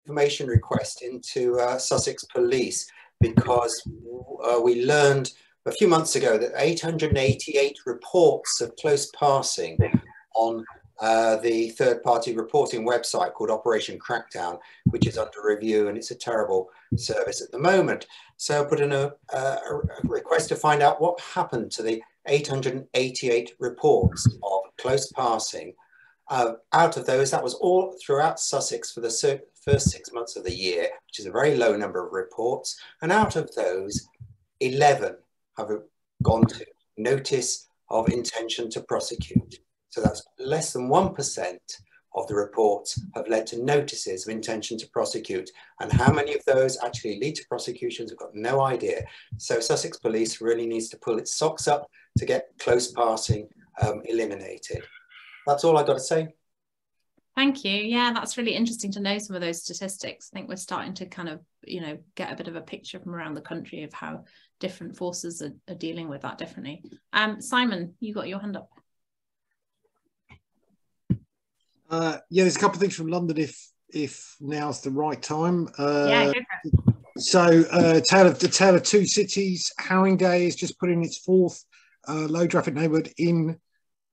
information request into Sussex Police because we learned a few months ago that 888 reports of close passing on the third-party reporting website called Operation Crackdown, which is under review, and it's a terrible service at the moment. So I put in a request to find out what happened to the 888 reports of close passing. Out of those, that was all throughout Sussex for the first 6 months of the year, which is a very low number of reports. And out of those, 11 have gone to notice of intention to prosecute. So that's less than 1% of the reports have led to notices of intention to prosecute. And how many of those actually lead to prosecutions, we've got no idea. So Sussex Police really needs to pull its socks up to get close passing eliminated. That's all I've got to say. Thank you. Yeah, that's really interesting to know some of those statistics. I think we're starting to kind of, you know, get a bit of a picture from around the country of how different forces are dealing with that differently. Simon, you got your hand up. Yeah, there's a couple of things from London if now's the right time. Yeah, go for it. So the Tale of Two Cities, Haringey is just putting its fourth low traffic neighbourhood in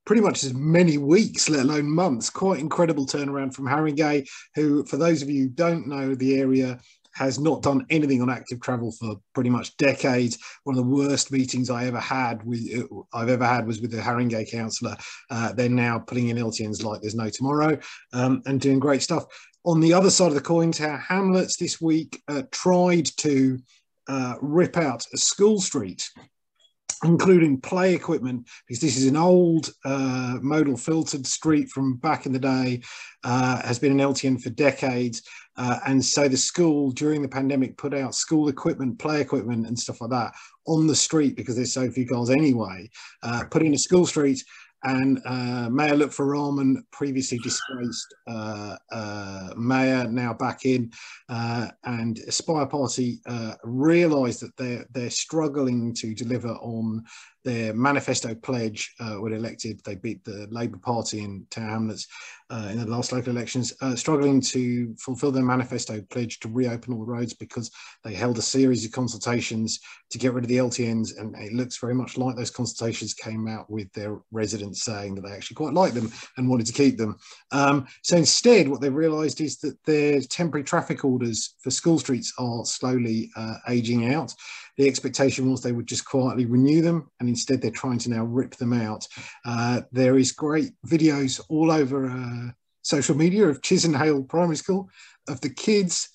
pretty much as many weeks, let alone months. Quite incredible turnaround from Haringey, who, for those of you who don't know the area, has not done anything on active travel for pretty much decades. One of the worst meetings I've ever had was with the Haringey councillor. They're now putting in LTNs like there's no tomorrow, and doing great stuff. On the other side of the coin, Tower Hamlets this week tried to rip out a school street, including play equipment, because this is an old modal filtered street from back in the day, has been an LTN for decades. And so the school during the pandemic put out school equipment, play equipment and stuff like that on the street because there's so few cars anyway, put in a school street. And Mayor Lutfer Rahman, previously disgraced mayor, now back in, and Aspire Party realised that they're struggling to deliver on their manifesto pledge. When elected, they beat the Labour Party in Tower Hamlets in the last local elections, struggling to fulfil their manifesto pledge to reopen all the roads because they held a series of consultations to get rid of the LTNs, and it looks very much like those consultations came out with their residents saying that they actually quite liked them and wanted to keep them. So instead, what they've realised is that their temporary traffic orders for school streets are slowly ageing out. The expectation was they would just quietly renew them, and instead they're trying to now rip them out. There is great videos all over social media of Chisenhale Primary School of the kids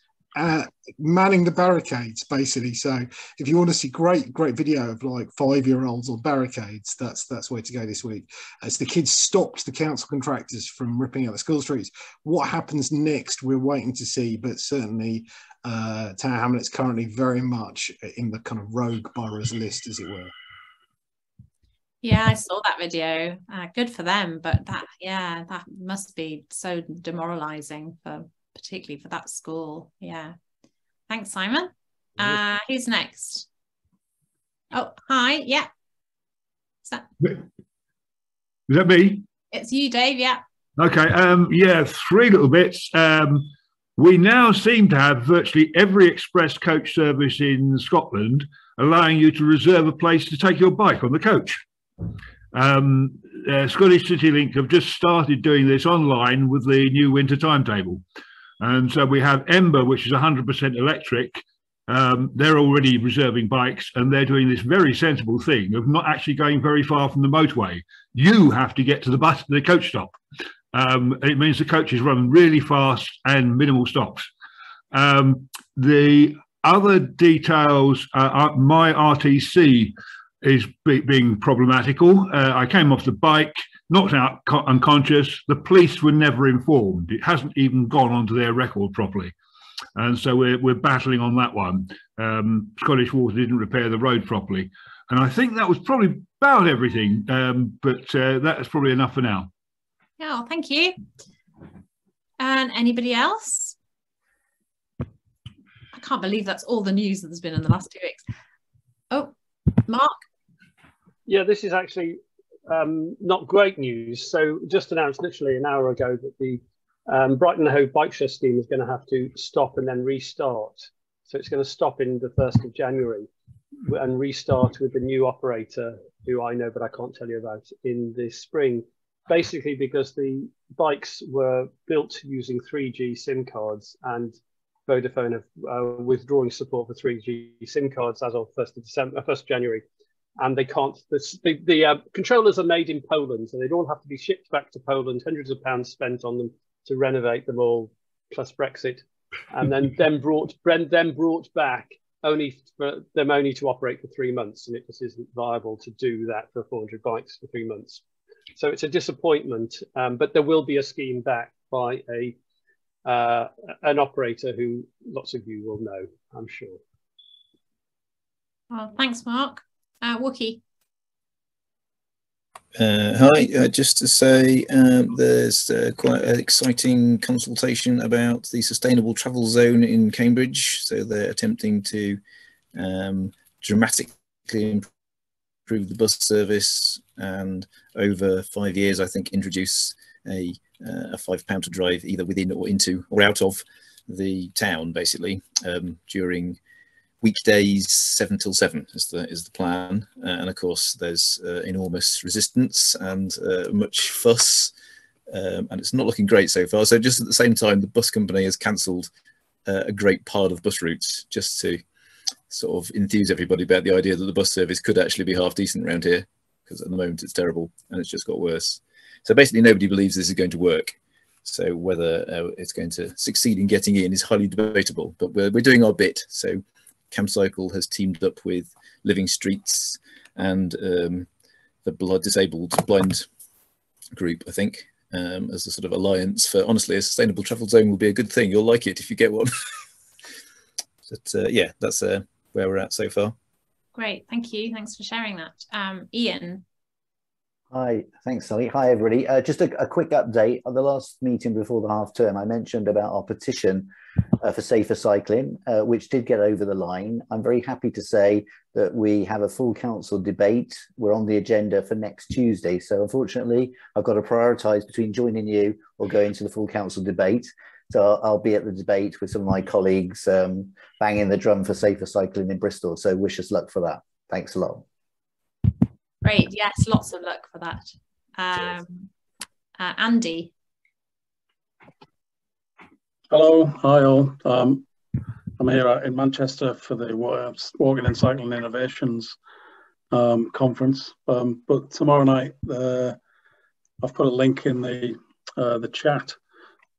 manning the barricades, basically. So if you want to see great video of like 5-year-olds on barricades, that's where to go this week. As the kids stopped the council contractors from ripping out the school streets. What happens next, we're waiting to see, but certainly Tower Hamlets currently very much in the kind of rogue boroughs list, as it were. Yeah, I saw that video. Good for them, but that must be so demoralising particularly for that school. Yeah. Thanks, Simon. Who's next? Oh, hi. Yeah. Is that me? It's you, Dave. Yeah. Okay. Yeah, 3 little bits. We now seem to have virtually every express coach service in Scotland allowing you to reserve a place to take your bike on the coach. Scottish CityLink have just started doing this online with the new winter timetable. And so we have Ember, which is 100% electric. They're already reserving bikes, and they're doing this very sensible thing of not actually going very far from the motorway. You have to get to the coach stop. It means the coaches run really fast and minimal stops. The other details, my RTC is being problematical. I came off the bike, knocked out unconscious. The police were never informed. It hasn't even gone onto their record properly. And so we're battling on that one. Scottish Water didn't repair the road properly. And I think that was probably about everything, but that's probably enough for now. Yeah, thank you. And anybody else? I can't believe that's all the news that there's been in the last 2 weeks. Oh, Mark? Yeah, this is actually not great news. So just announced literally an hour ago that the Brighton and Hove Bike Share Scheme is going to have to stop and then restart. So it's going to stop in the 1st of January and restart with the new operator, who I know but I can't tell you about, in the spring. Basically because the bikes were built using 3G SIM cards, and Vodafone have withdrawing support for 3G SIM cards as of 1st of January. And they can't, the controllers are made in Poland, so they don't have to be shipped back to Poland, hundreds of pounds spent on them to renovate them all, plus Brexit, and then brought back only for them to operate for 3 months, and it just isn't viable to do that for 400 bikes for 3 months. So it's a disappointment, but there will be a scheme back by an operator who lots of you will know, I'm sure. Well, thanks, Mark. Wookie. Hi, just to say there's quite an exciting consultation about the sustainable travel zone in Cambridge. So they're attempting to dramatically improve the bus service, and over 5 years, I think, introduce a £5 to drive either within or into or out of the town, basically, during weekdays 7 till 7 is the plan, and of course there's enormous resistance and much fuss, and it's not looking great so far. So just at the same time, the bus company has cancelled a great part of bus routes just to sort of enthuse everybody about the idea that the bus service could actually be half decent around here, because at the moment it's terrible and it's just got worse. So basically nobody believes this is going to work. So whether it's going to succeed in getting in is highly debatable, but we're doing our bit. So CamCycle has teamed up with Living Streets and the Disabled Blind group, I think, as a sort of alliance for, honestly, a sustainable travel zone will be a good thing. You'll like it if you get one. But yeah, that's where we're at so far. Great, thank you. Thanks for sharing that. Ian. Hi, thanks, Sally. Hi, everybody. Just a quick update. On the last meeting before the half term, I mentioned about our petition for safer cycling, which did get over the line. I'm very happy to say that we have a full council debate. We're on the agenda for next Tuesday. So unfortunately, I've got to prioritise between joining you or going to the full council debate. So I'll be at the debate with some of my colleagues banging the drum for safer cycling in Bristol. So wish us luck for that. Thanks a lot. Great, yes, lots of luck for that. Andy. Hello, hi all. I'm here in Manchester for the Walking and Cycling Innovations conference. But tomorrow night, I've put a link in the chat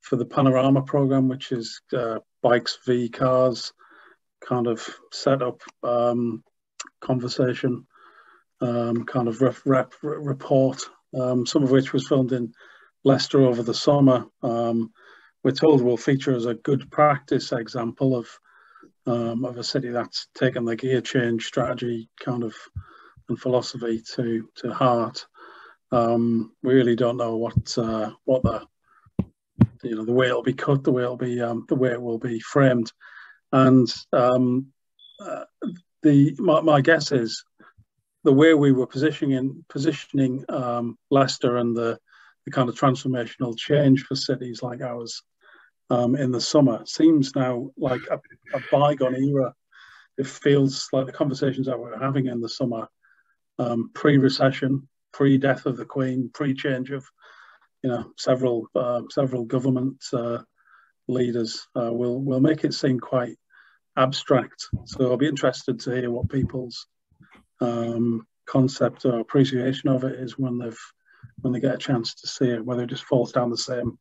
for the Panorama program, which is bikes v cars kind of setup conversation. Kind of report, some of which was filmed in Leicester over the summer. We're told will feature as a good practice example of a city that's taken the gear change strategy kind of and philosophy to heart. We really don't know what the way it'll be cut, the way it will be framed, and my guess is the way we were positioning Leicester and the kind of transformational change for cities like ours in the summer seems now like a bygone era. It feels like the conversations that we're having in the summer, pre-recession, pre-death of the Queen, pre-change of several government leaders will make it seem quite abstract. So I'll be interested to hear what people's concept or appreciation of it is when they get a chance to see it, whether it just falls down the same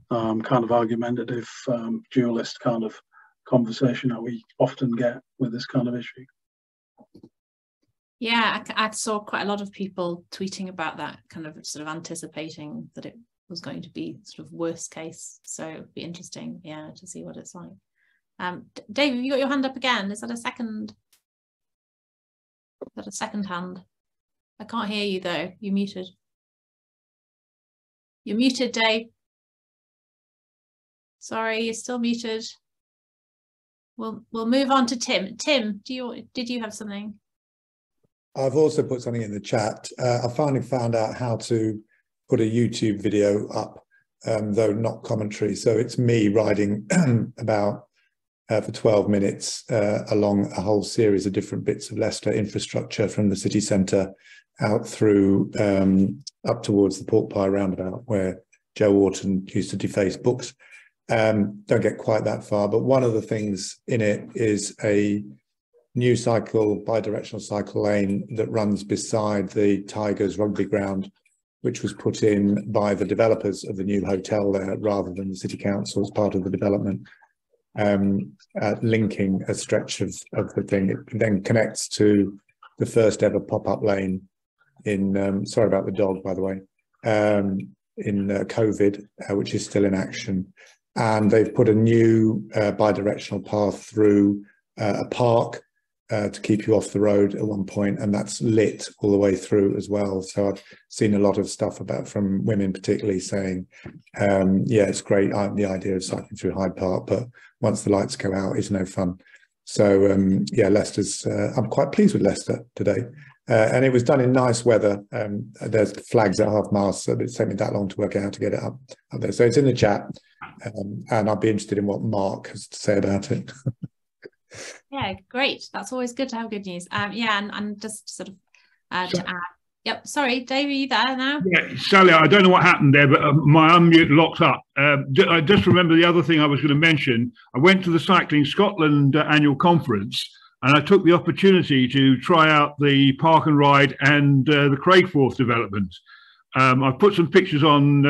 kind of argumentative dualist kind of conversation that we often get with this kind of issue. Yeah, I saw quite a lot of people tweeting about that, kind of sort of anticipating that it was going to be sort of worst case. So it'd be interesting, yeah, to see what it's like. Dave, have you got your hand up again? Is that a second? Is that a second hand? I can't hear you though. You're muted. You're muted, Dave. Sorry, you're still muted. We'll move on to Tim. Tim, did you have something? I've also put something in the chat. I finally found out how to put a YouTube video up though not commentary. So it's me riding about for 12 minutes along a whole series of different bits of Leicester infrastructure, from the city centre out through up towards the pork pie roundabout where Joe Wharton used to deface books. Don't get quite that far, but one of the things in it is a new bi-directional cycle lane that runs beside the Tigers rugby ground, which was put in by the developers of the new hotel there rather than the city council as part of the development, linking a stretch of the thing. It then connects to the first ever pop-up lane in, sorry about the dog, by the way, in COVID, which is still in action. And they've put a new bi-directional path through a park to keep you off the road at one point, and that's lit all the way through as well. So I've seen a lot of stuff from women particularly saying, yeah, it's great, the idea of cycling through Hyde Park, but once the lights go out, it's no fun. So yeah, Leicester's, I'm quite pleased with Leicester today. And it was done in nice weather. There's flags at half-mast, so it's taken me that long to work out how to get it up there. So it's in the chat, and I'll be interested in what Mark has to say about it. Yeah, great. That's always good to have good news. Yeah, and just sort of to add. Yep, sorry, Dave, are you there now? Yeah, Sally, I don't know what happened there, but my unmute locked up. I just remember the other thing I was going to mention. I went to the Cycling Scotland annual conference, and I took the opportunity to try out the Park and Ride and the Craigforth development. I've put some pictures on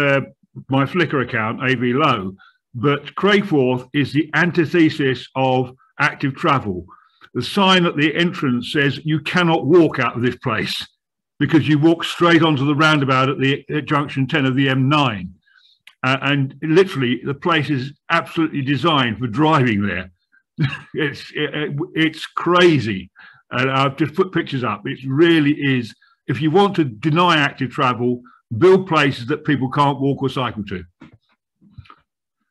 my Flickr account, AV Low, but Craigforth is the antithesis of active travel. The sign at the entrance says you cannot walk out of this place because you walk straight onto the roundabout at junction 10 of the M9. And literally the place is absolutely designed for driving there. It's crazy, and I've just put pictures up. It really is. If you want to deny active travel, build places that people can't walk or cycle to.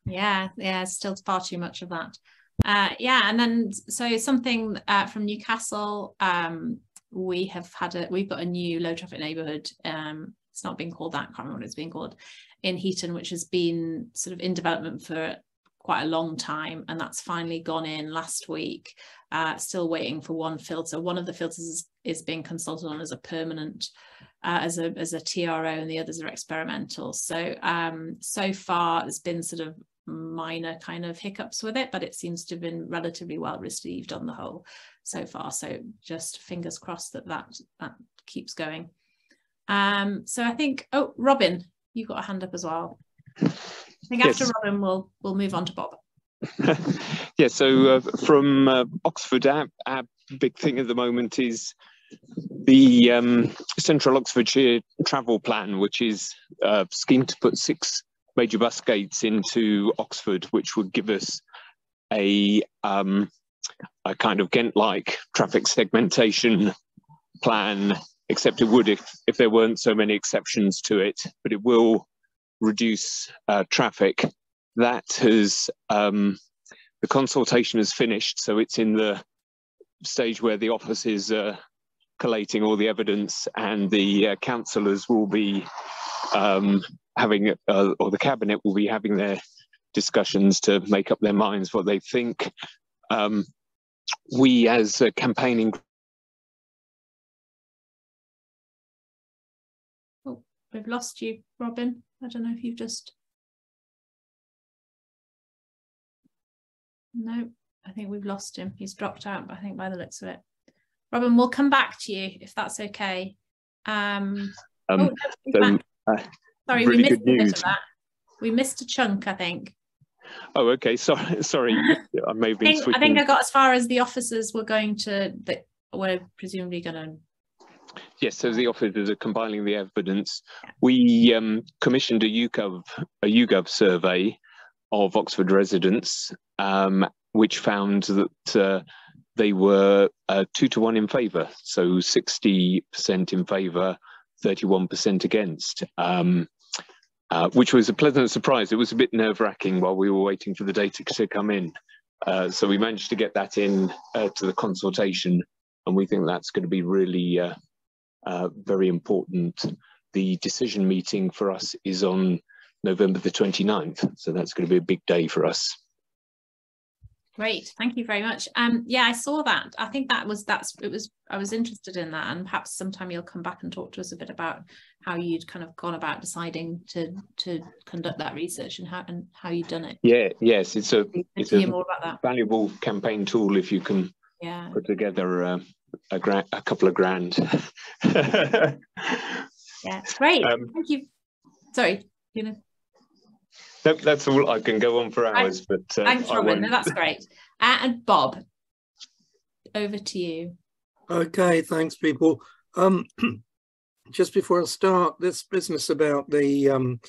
Yeah, still far too much of that. Yeah, and then so something from Newcastle. We've got a new low traffic neighbourhood. It's not being called that. I can't remember what it's being called, in Heaton, which has been sort of in development for quite a long time, and that's finally gone in last week. Still waiting for one filter. One of the filters is being consulted on as a permanent, as a TRO, and the others are experimental. So so far there's been sort of minor kind of hiccups with it, but it seems to have been relatively well received on the whole so far. So just fingers crossed that keeps going. So I think, oh, Robin, you got a hand up as well. I think after Robin, we'll move on to Bob. Yeah, so from Oxford, our big thing at the moment is the Central Oxfordshire Travel Plan, which is a scheme to put 6 major bus gates into Oxford, which would give us a kind of Ghent-like traffic segmentation plan, except it would if there weren't so many exceptions to it, but it will reduce traffic. That has, the consultation has finished, so it's in the stage where the office is collating all the evidence, and the councillors will be having, or the cabinet will be having their discussions to make up their minds what they think. We as a campaigning... Oh, we've lost you, Robin. I don't know if you've just... No, I think we've lost him. He's dropped out, I think, by the looks of it. Robin, we'll come back to you if that's okay. Sorry, really we missed a bit of that. We missed a chunk, I think. Oh, okay. Sorry. I may have been switching. I think I got as far as the officers were going to, that we're presumably going to. Yes, so the officers are compiling the evidence. We commissioned a YouGov survey of Oxford residents, which found that they were 2-to-1 in favour, so 60% in favour, 31% against, which was a pleasant surprise. It was a bit nerve-wracking while we were waiting for the data to come in. So we managed to get that in to the consultation, and we think that's going to be really very important. The decision meeting for us is on November the 29th. So that's going to be a big day for us. Great, thank you very much. Yeah, I saw that. I think I was interested in that, and perhaps sometime you'll come back and talk to us a bit about how you'd kind of gone about deciding to conduct that research and how you've done it. Yes, it's a more about that. Valuable campaign tool if you can put together a couple of grand. Yeah, great. Thank you. Sorry, That's all. I can go on for hours, but thanks, Robin. No, that's great. And Bob, over to you. Okay, thanks, people. Just before I start, this business about the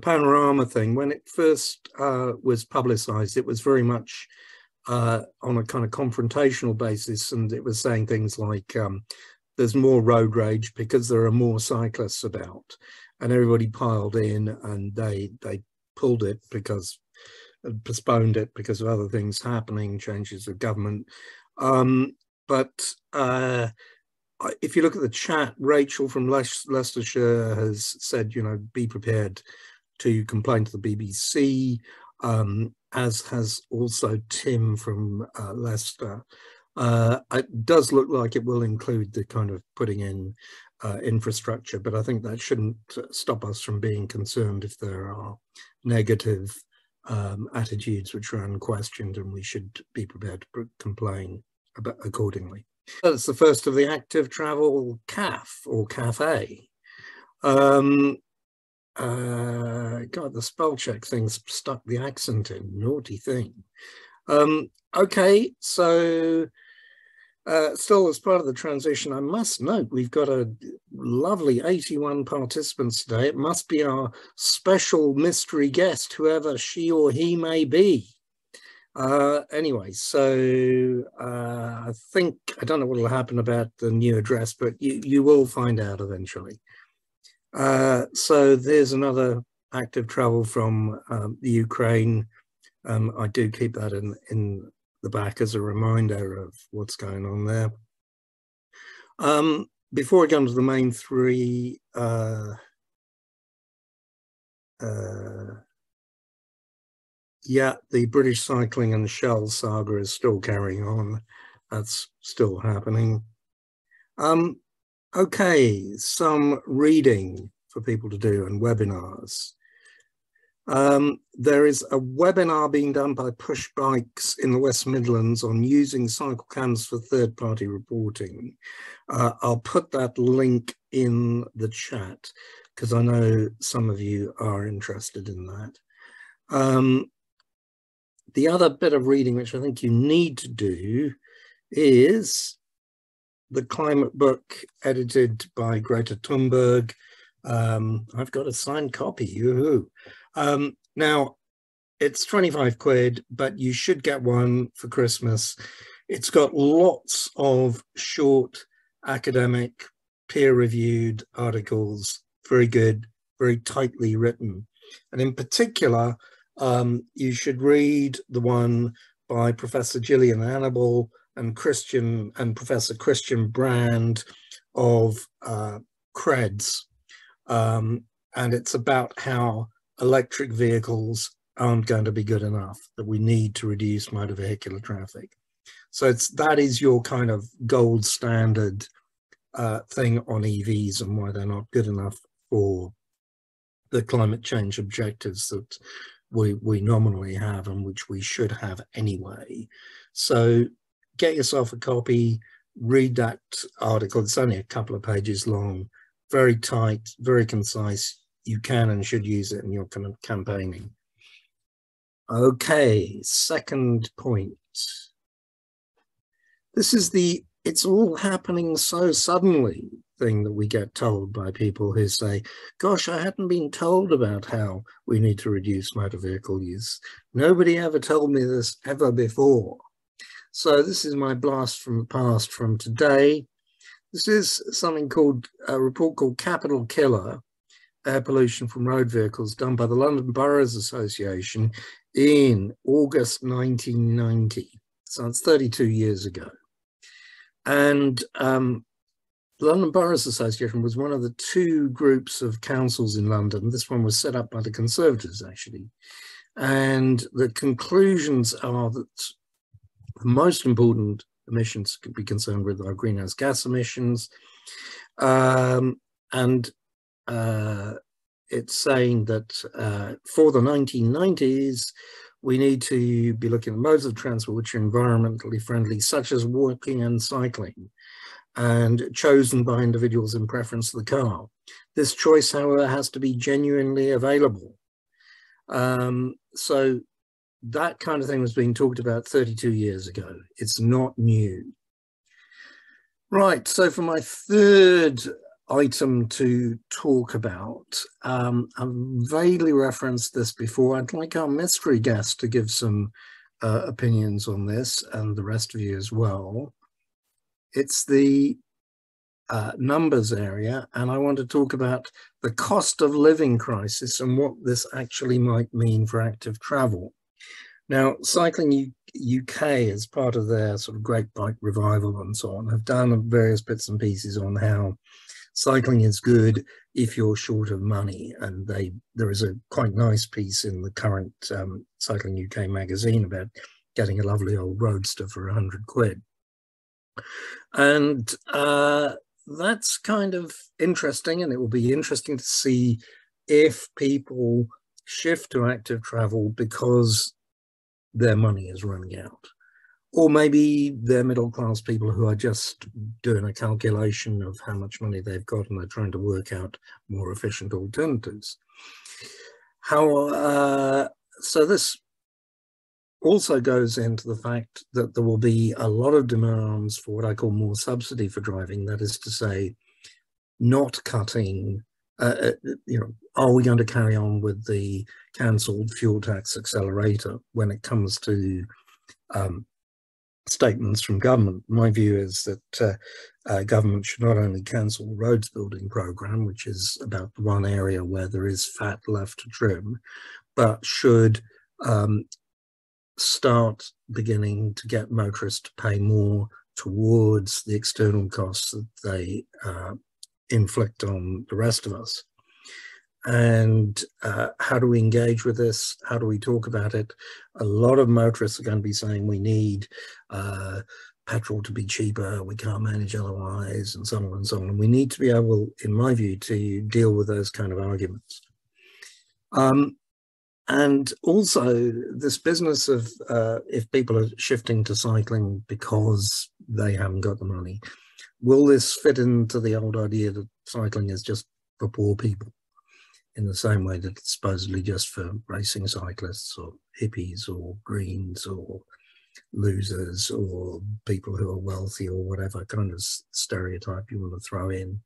panorama thing, when it first was publicised, it was very much on a kind of confrontational basis, and it was saying things like there's more road rage because there are more cyclists about, and everybody piled in, and they pulled it because postponed it because of other things happening, changes of government. But if you look at the chat, Rachel from Leicestershire has said, be prepared to complain to the BBC, as has also Tim from Leicester. It does look like it will include the kind of putting in infrastructure, but I think that shouldn't stop us from being concerned if there are negative attitudes which are unquestioned, and we should be prepared to complain about accordingly. That's the first of the active travel CAF or cafe. God, the spell check thing's stuck the accent in, naughty thing. Okay, so still as part of the transition, I must note we've got a lovely 81 participants today. It must be our special mystery guest, whoever she or he may be. Anyway, so I don't know what will happen about the new address, but you will find out eventually. So there's another active travel from the Ukraine. I do keep that in the back as a reminder of what's going on there. Before I go on to the main three, yeah, the British Cycling and Shell saga is still carrying on. That's still happening. Okay, some reading for people to do and webinars. There is a webinar being done by Push Bikes in the West Midlands on using cycle cams for third-party reporting. I'll put that link in the chat because I know some of you are interested in that. The other bit of reading which I think you need to do is the climate book edited by Greta Thunberg. I've got a signed copy, yoo-hoo. Now, it's 25 quid, but you should get one for Christmas. It's got lots of short, academic, peer-reviewed articles, very good, very tightly written. And in particular, you should read the one by Professor Gillian Hannibal and Professor Christian Brand of CREDS. And it's about how electric vehicles aren't going to be good enough, that we need to reduce motor vehicular traffic. So that is your kind of gold standard thing on EVs and why they're not good enough for the climate change objectives that we nominally have and which we should have anyway. So get yourself a copy, read that article. It's only a couple of pages long, very tight, very concise. You can and should use it in your kind of campaigning. Okay, second point. This is the "it's all happening so suddenly" thing that we get told by people who say, gosh, I hadn't been told about how we need to reduce motor vehicle use. Nobody ever told me this ever before. So this is my blast from the past from today. This is something called a report called Capital Killer, Air Pollution from Road Vehicles, done by the London Boroughs Association in August 1990. So it's 32 years ago. And The London Boroughs Association was one of the two groups of councils in London. This one was set up by the Conservatives, actually. And the conclusions are that the most important emissions could be concerned with are greenhouse gas emissions. It's saying that for the 1990s, we need to be looking at modes of transport which are environmentally friendly, such as walking and cycling, and chosen by individuals in preference to the car. This choice, however, has to be genuinely available. So that kind of thing was being talked about 32 years ago. It's not new. Right, so for my third item to talk about, I've vaguely referenced this before. I'd like our mystery guest to give some opinions on this, and the rest of you as well. It's the numbers area, and I want to talk about the cost of living crisis and what this actually might mean for active travel. Now, Cycling UK, as part of their sort of Great Bike Revival and so on, have done various bits and pieces on how cycling is good if you're short of money. And there is a quite nice piece in the current Cycling UK magazine about getting a lovely old roadster for 100 quid. And that's kind of interesting, and it will be interesting to see if people shift to active travel because their money is running out. Or maybe they're middle-class people who are just doing a calculation of how much money they've got and they're trying to work out more efficient alternatives. So this also goes into the fact that there will be a lot of demands for what I call more subsidy for driving. That is to say, not cutting, are we going to carry on with the cancelled fuel tax accelerator when it comes to statements from government? My view is that government should not only cancel the roads building programme, which is about the one area where there is fat left to trim, but should start beginning to get motorists to pay more towards the external costs that they inflict on the rest of us. And how do we engage with this? How do we talk about it? A lot of motorists are going to be saying we need petrol to be cheaper, we can't manage otherwise, and so on and so on. And we need to be able, in my view, to deal with those kind of arguments. And also this business of if people are shifting to cycling because they haven't got the money, will this fit into the old idea that cycling is just for poor people, in the same way that it's supposedly just for racing cyclists or hippies or greens or losers or people who are wealthy or whatever kind of stereotype you want to throw in,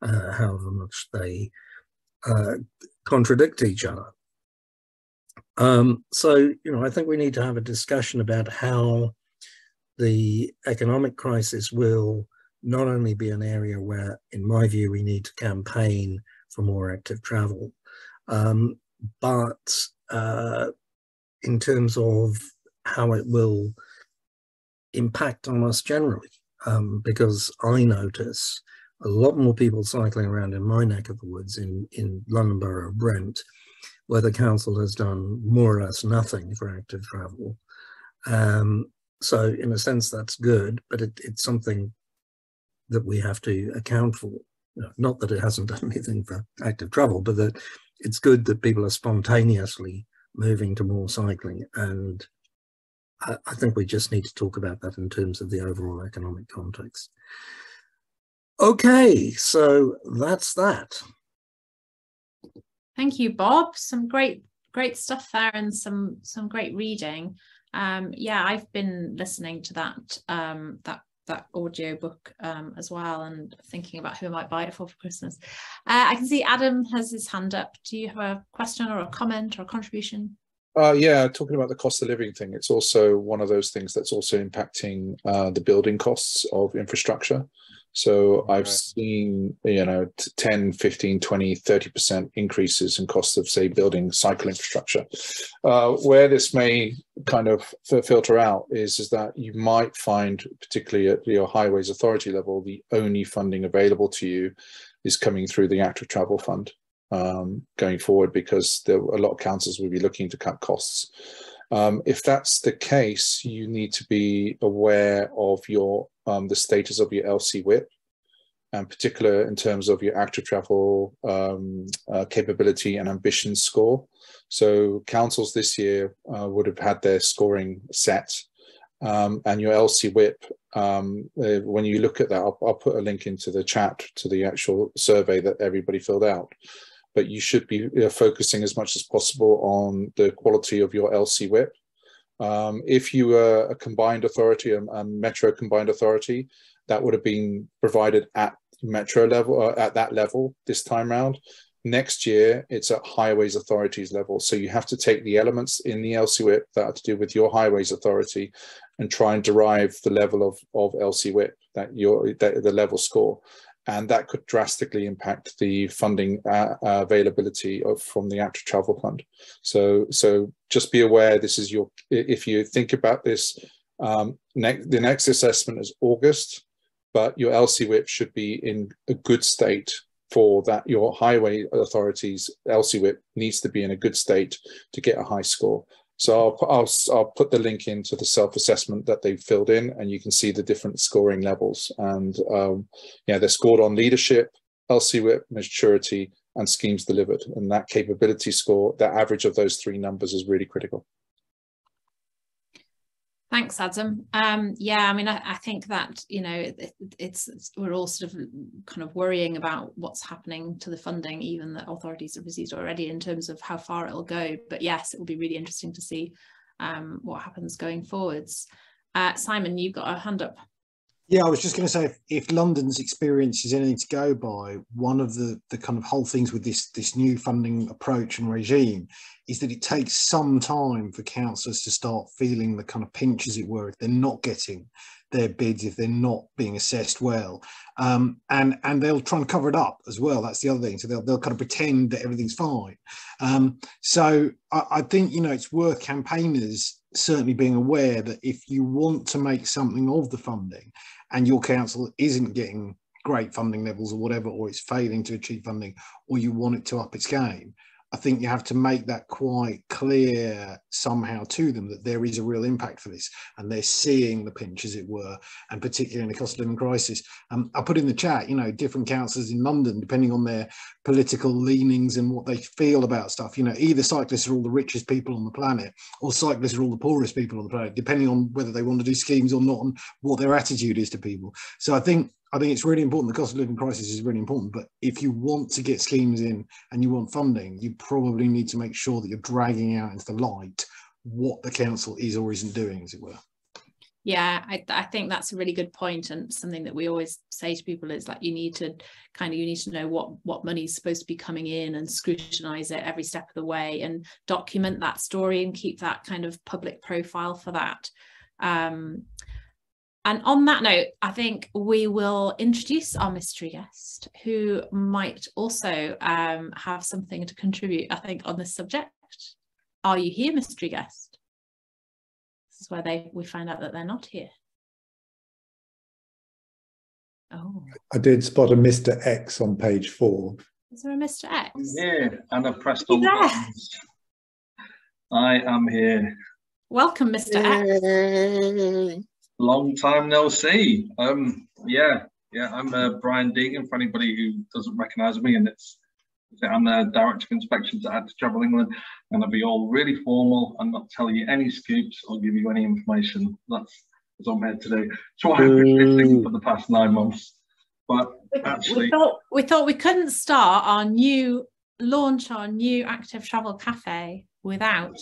however much they contradict each other. So, I think we need to have a discussion about how the economic crisis will not only be an area where, in my view, we need to campaign for more active travel, but in terms of how it will impact on us generally, because I notice a lot more people cycling around in my neck of the woods in London Borough of Brent, where the council has done more or less nothing for active travel. So in a sense, that's good, but it's something that we have to account for. Not that it hasn't done anything for active travel, but that it's good that people are spontaneously moving to more cycling. And I think we just need to talk about that in terms of the overall economic context. Okay, so that's that. Thank you, Bob. Some great stuff there, and some great reading. Yeah, I've been listening to that audio book as well, and thinking about who I might buy it for Christmas. I can see Adam has his hand up. Do you have a question or a comment or a contribution? Yeah, talking about the cost of living thing, it's also one of those things that's also impacting the building costs of infrastructure. So I've seen, 10, 15, 20, 30% increases in costs of, say, building cycle infrastructure. Where this may kind of filter out is that you might find, particularly at your highways authority level, the only funding available to you is coming through the active travel fund going forward, because a lot of councils will be looking to cut costs. If that's the case, you need to be aware of your the status of your LC WIP, and particular in terms of your active travel capability and ambition score. So councils this year would have had their scoring set, and your LC WIP, when you look at that, I'll put a link into the chat to the actual survey that everybody filled out. But you should be focusing as much as possible on the quality of your LC WIP. If you were a combined authority, a metro combined authority, that would have been provided at metro level, at that level this time round. Next year, it's at highways authorities level. So you have to take the elements in the LC WIP that are to do with your highways authority and try and derive the level of LC WIP, the level score. And that could drastically impact the funding availability from the active travel fund. So just be aware, this is if you think about this, the next assessment is August, but your LC WIP should be in a good state for that. Your highway authorities LC WIP needs to be in a good state to get a high score. So I'll put the link into the self-assessment that they've filled in, and you can see the different scoring levels. And they're scored on leadership, LC WIP, maturity, and schemes delivered. And that capability score, that average of those three numbers is really critical. Thanks, Adam. Yeah, I mean, I think that, we're all sort of kind of worrying about what's happening to the funding, even that authorities have received already, in terms of how far it'll go. But yes, it will be really interesting to see what happens going forwards. Simon, you've got a hand up. Yeah, I was just going to say, if London's experience is anything to go by, one of the kind of whole things with this new funding approach and regime is that it takes some time for councillors to start feeling the kind of pinch, as it were, if they're not getting their bids, if they're not being assessed well, and they'll try and cover it up as well. That's the other thing. So they'll kind of pretend that everything's fine. So I think it's worth campaigners certainly being aware that if you want to make something of the funding, and your council isn't getting great funding levels or whatever, or it's failing to achieve funding, or you want it to up its game, I think you have to make that quite clear somehow to them that there is a real impact for this, and they're seeing the pinch, as it were, and particularly in the cost of living crisis. I put in the chat, different councillors in London, depending on their political leanings and what they feel about stuff, either cyclists are all the richest people on the planet, or cyclists are all the poorest people on the planet, depending on whether they want to do schemes or not, and what their attitude is to people. So I think it's really important. The cost of living crisis is really important, but if you want to get schemes in and you want funding, you probably need to make sure that you're dragging out into the light what the council is or isn't doing, as it were. Yeah, I think that's a really good point, and something that we always say to people is like, you need to know what money is supposed to be coming in, and scrutinise it every step of the way, and document that story and keep that kind of public profile for that. And on that note, I think we will introduce our mystery guest, who might also have something to contribute, I think, on this subject. Are you here, mystery guest? This is where we find out that they're not here. Oh. I did spot a Mr. X on page 4. Is there a Mr. X? Yeah, and I've pressed all the buttons. I am here. Welcome, Mr. X. Long time no see. I'm Brian Deegan, for anybody who doesn't recognise me, and I'm the Director of Inspections at Active Travel England, and I'll be all really formal and not tell you any scoops or give you any information. That's what I'm here to do. So I've been listening for the past 9 months. But actually, we thought we couldn't start our new Active Travel Cafe without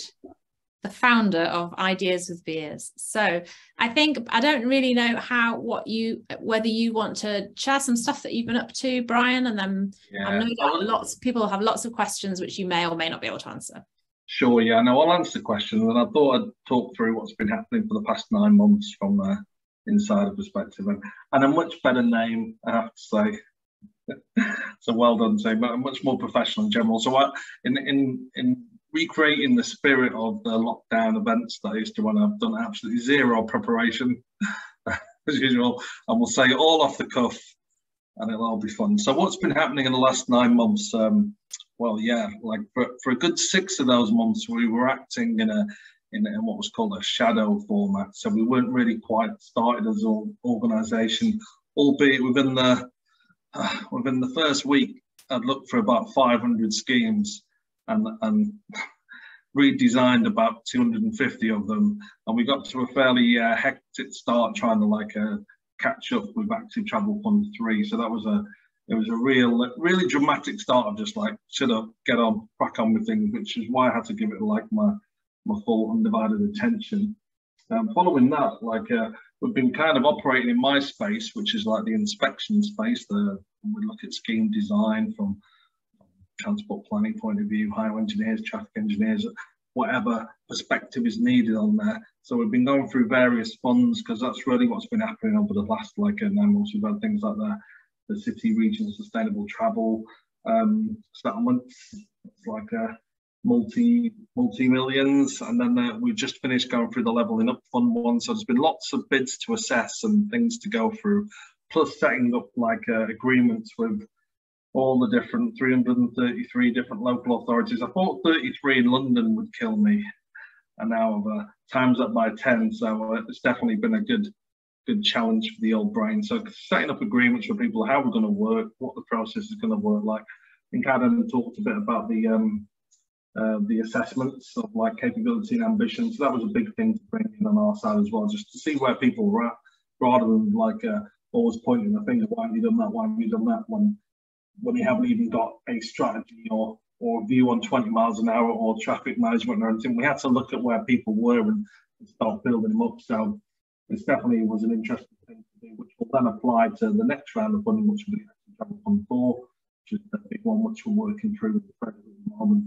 the founder of Ideas with Beers. So I don't really know whether you want to share some stuff that you've been up to, Brian, and then I know that lots of people have lots of questions which you may or may not be able to answer. Sure, yeah, no, I'll answer the questions, and I thought I'd talk through what's been happening for the past 9 months from insider perspective, and a much better name, I have to say. So well done, team, but much more professional in general. So in recreating the spirit of the lockdown events that I used to run, I've done absolutely zero preparation as usual, and we'll say it all off the cuff, and it'll all be fun. So what's been happening in the last 9 months? Well, yeah, like for a good 6 of those months, we were acting in what was called a shadow format. So we weren't really quite started as an organisation, albeit within the first week, I'd looked for about 500 schemes and redesigned about 250 of them, and we got to a fairly hectic start trying to catch up with Active Travel Fund 3. So that was a really dramatic start of just like, should I get on, crack on with things, which is why I had to give it like my full undivided attention. Following that, we've been kind of operating in my space, which is like the inspection space. We look at scheme design from transport planning point of view, highway engineers, traffic engineers, whatever perspective is needed on there. So we've been going through various funds, because that's really what's been happening over the last 9 months. We've had things like the city region sustainable travel settlements. It's like multi-millions, and then we've just finished going through the levelling up fund one. So there's been lots of bids to assess and things to go through, plus setting up agreements with all the different 333 different local authorities. I thought 33 in London would kill me, and now I've times up by 10. So it's definitely been a good challenge for the old brain. So setting up agreements with people, how we're going to work, what the process is going to work like. I think Adam talked a bit about the assessments of capability and ambition. So that was a big thing to bring in on our side as well, just to see where people were at, rather than always pointing the finger, why have you done that, why have you done that, when you haven't even got a strategy or a view on 20 miles an hour or traffic management or anything. We had to look at where people were and start building them up. So it definitely was an interesting thing to do, which will then apply to the next round of funding, which will be Travel Fund 4, which is the big one, which we're working through with the president at the moment.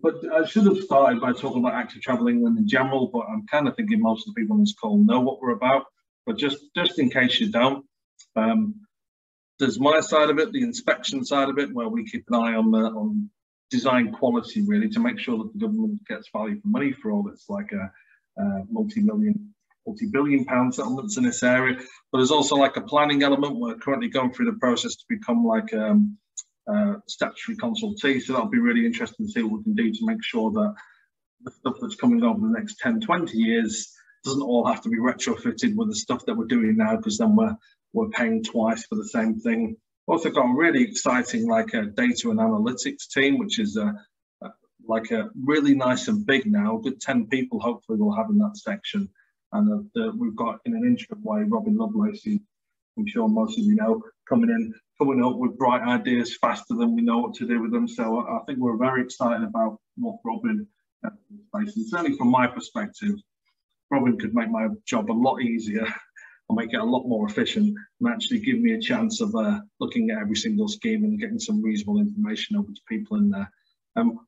But I should have started by talking about Active Travel England in general, but I'm kind of thinking most of the people on this call know what we're about. But just in case you don't, there's my side of it, the inspection side of it, where we keep an eye on design quality, really, to make sure that the government gets value for money for all its multi-billion pound settlements in this area. But there's also a planning element. We're currently going through the process to become statutory consultee. So that'll be really interesting to see what we can do to make sure that the stuff that's coming over the next 10, 20 years doesn't all have to be retrofitted with the stuff that we're doing now, because then we're paying twice for the same thing. Also got a really exciting data and analytics team, which is a really nice and big now. A good 10 people hopefully we'll have in that section. And we've got, in an interim way, Robin Lovelace, who I'm sure most of you know, coming up with bright ideas faster than we know what to do with them. So I think we're very excited about what Robin is. And certainly from my perspective, Robin could make my job a lot easier and make it a lot more efficient, and actually give me a chance of looking at every single scheme and getting some reasonable information over to people in there.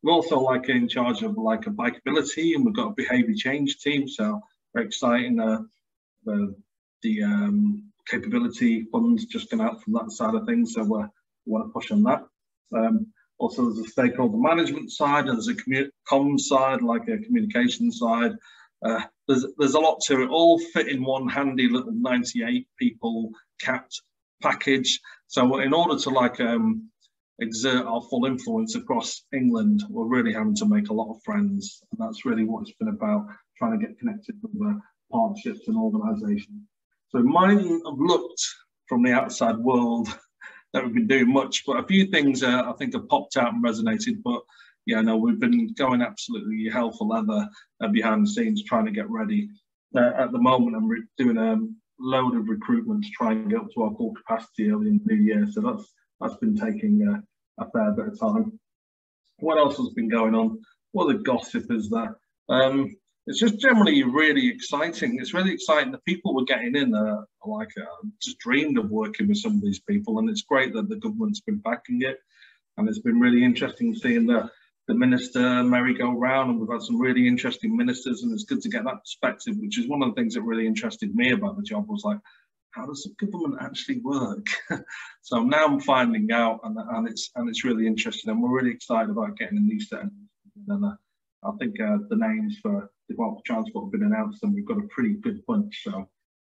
We're also in charge of a bikeability, and we've got a behaviour change team. So very exciting. The capability funds just gone out from that side of things, so we want to push on that. Also, there's a stakeholder management side, and there's a comms side, a communication side. There's a lot to it, all fit in one handy little 98 people capped package. So in order to exert our full influence across England, we're really having to make a lot of friends, and that's really what it's been about, trying to get connected with partnerships and organisations. So it might have looked from the outside world that we've been doing much, but a few things I think have popped out and resonated. But yeah, no, we've been going absolutely hell for leather behind the scenes trying to get ready. At the moment, I'm doing a load of recruitment to try and get up to our full capacity early in the new year. So that's been taking a fair bit of time. What else has been going on? What the gossip is there? It's just generally really exciting. It's really exciting. The people we're getting in just dreamed of working with some of these people, and it's great that the government's been backing it. And it's been really interesting seeing the minister merry-go-round, and we've had some really interesting ministers, and it's good to get that perspective, which is one of the things that really interested me about the job, was like, how does the government actually work? So now I'm finding out, and it's really interesting, and we're really excited about getting in these settings. And I think the names for Department of Transport have been announced, and we've got a pretty good bunch, so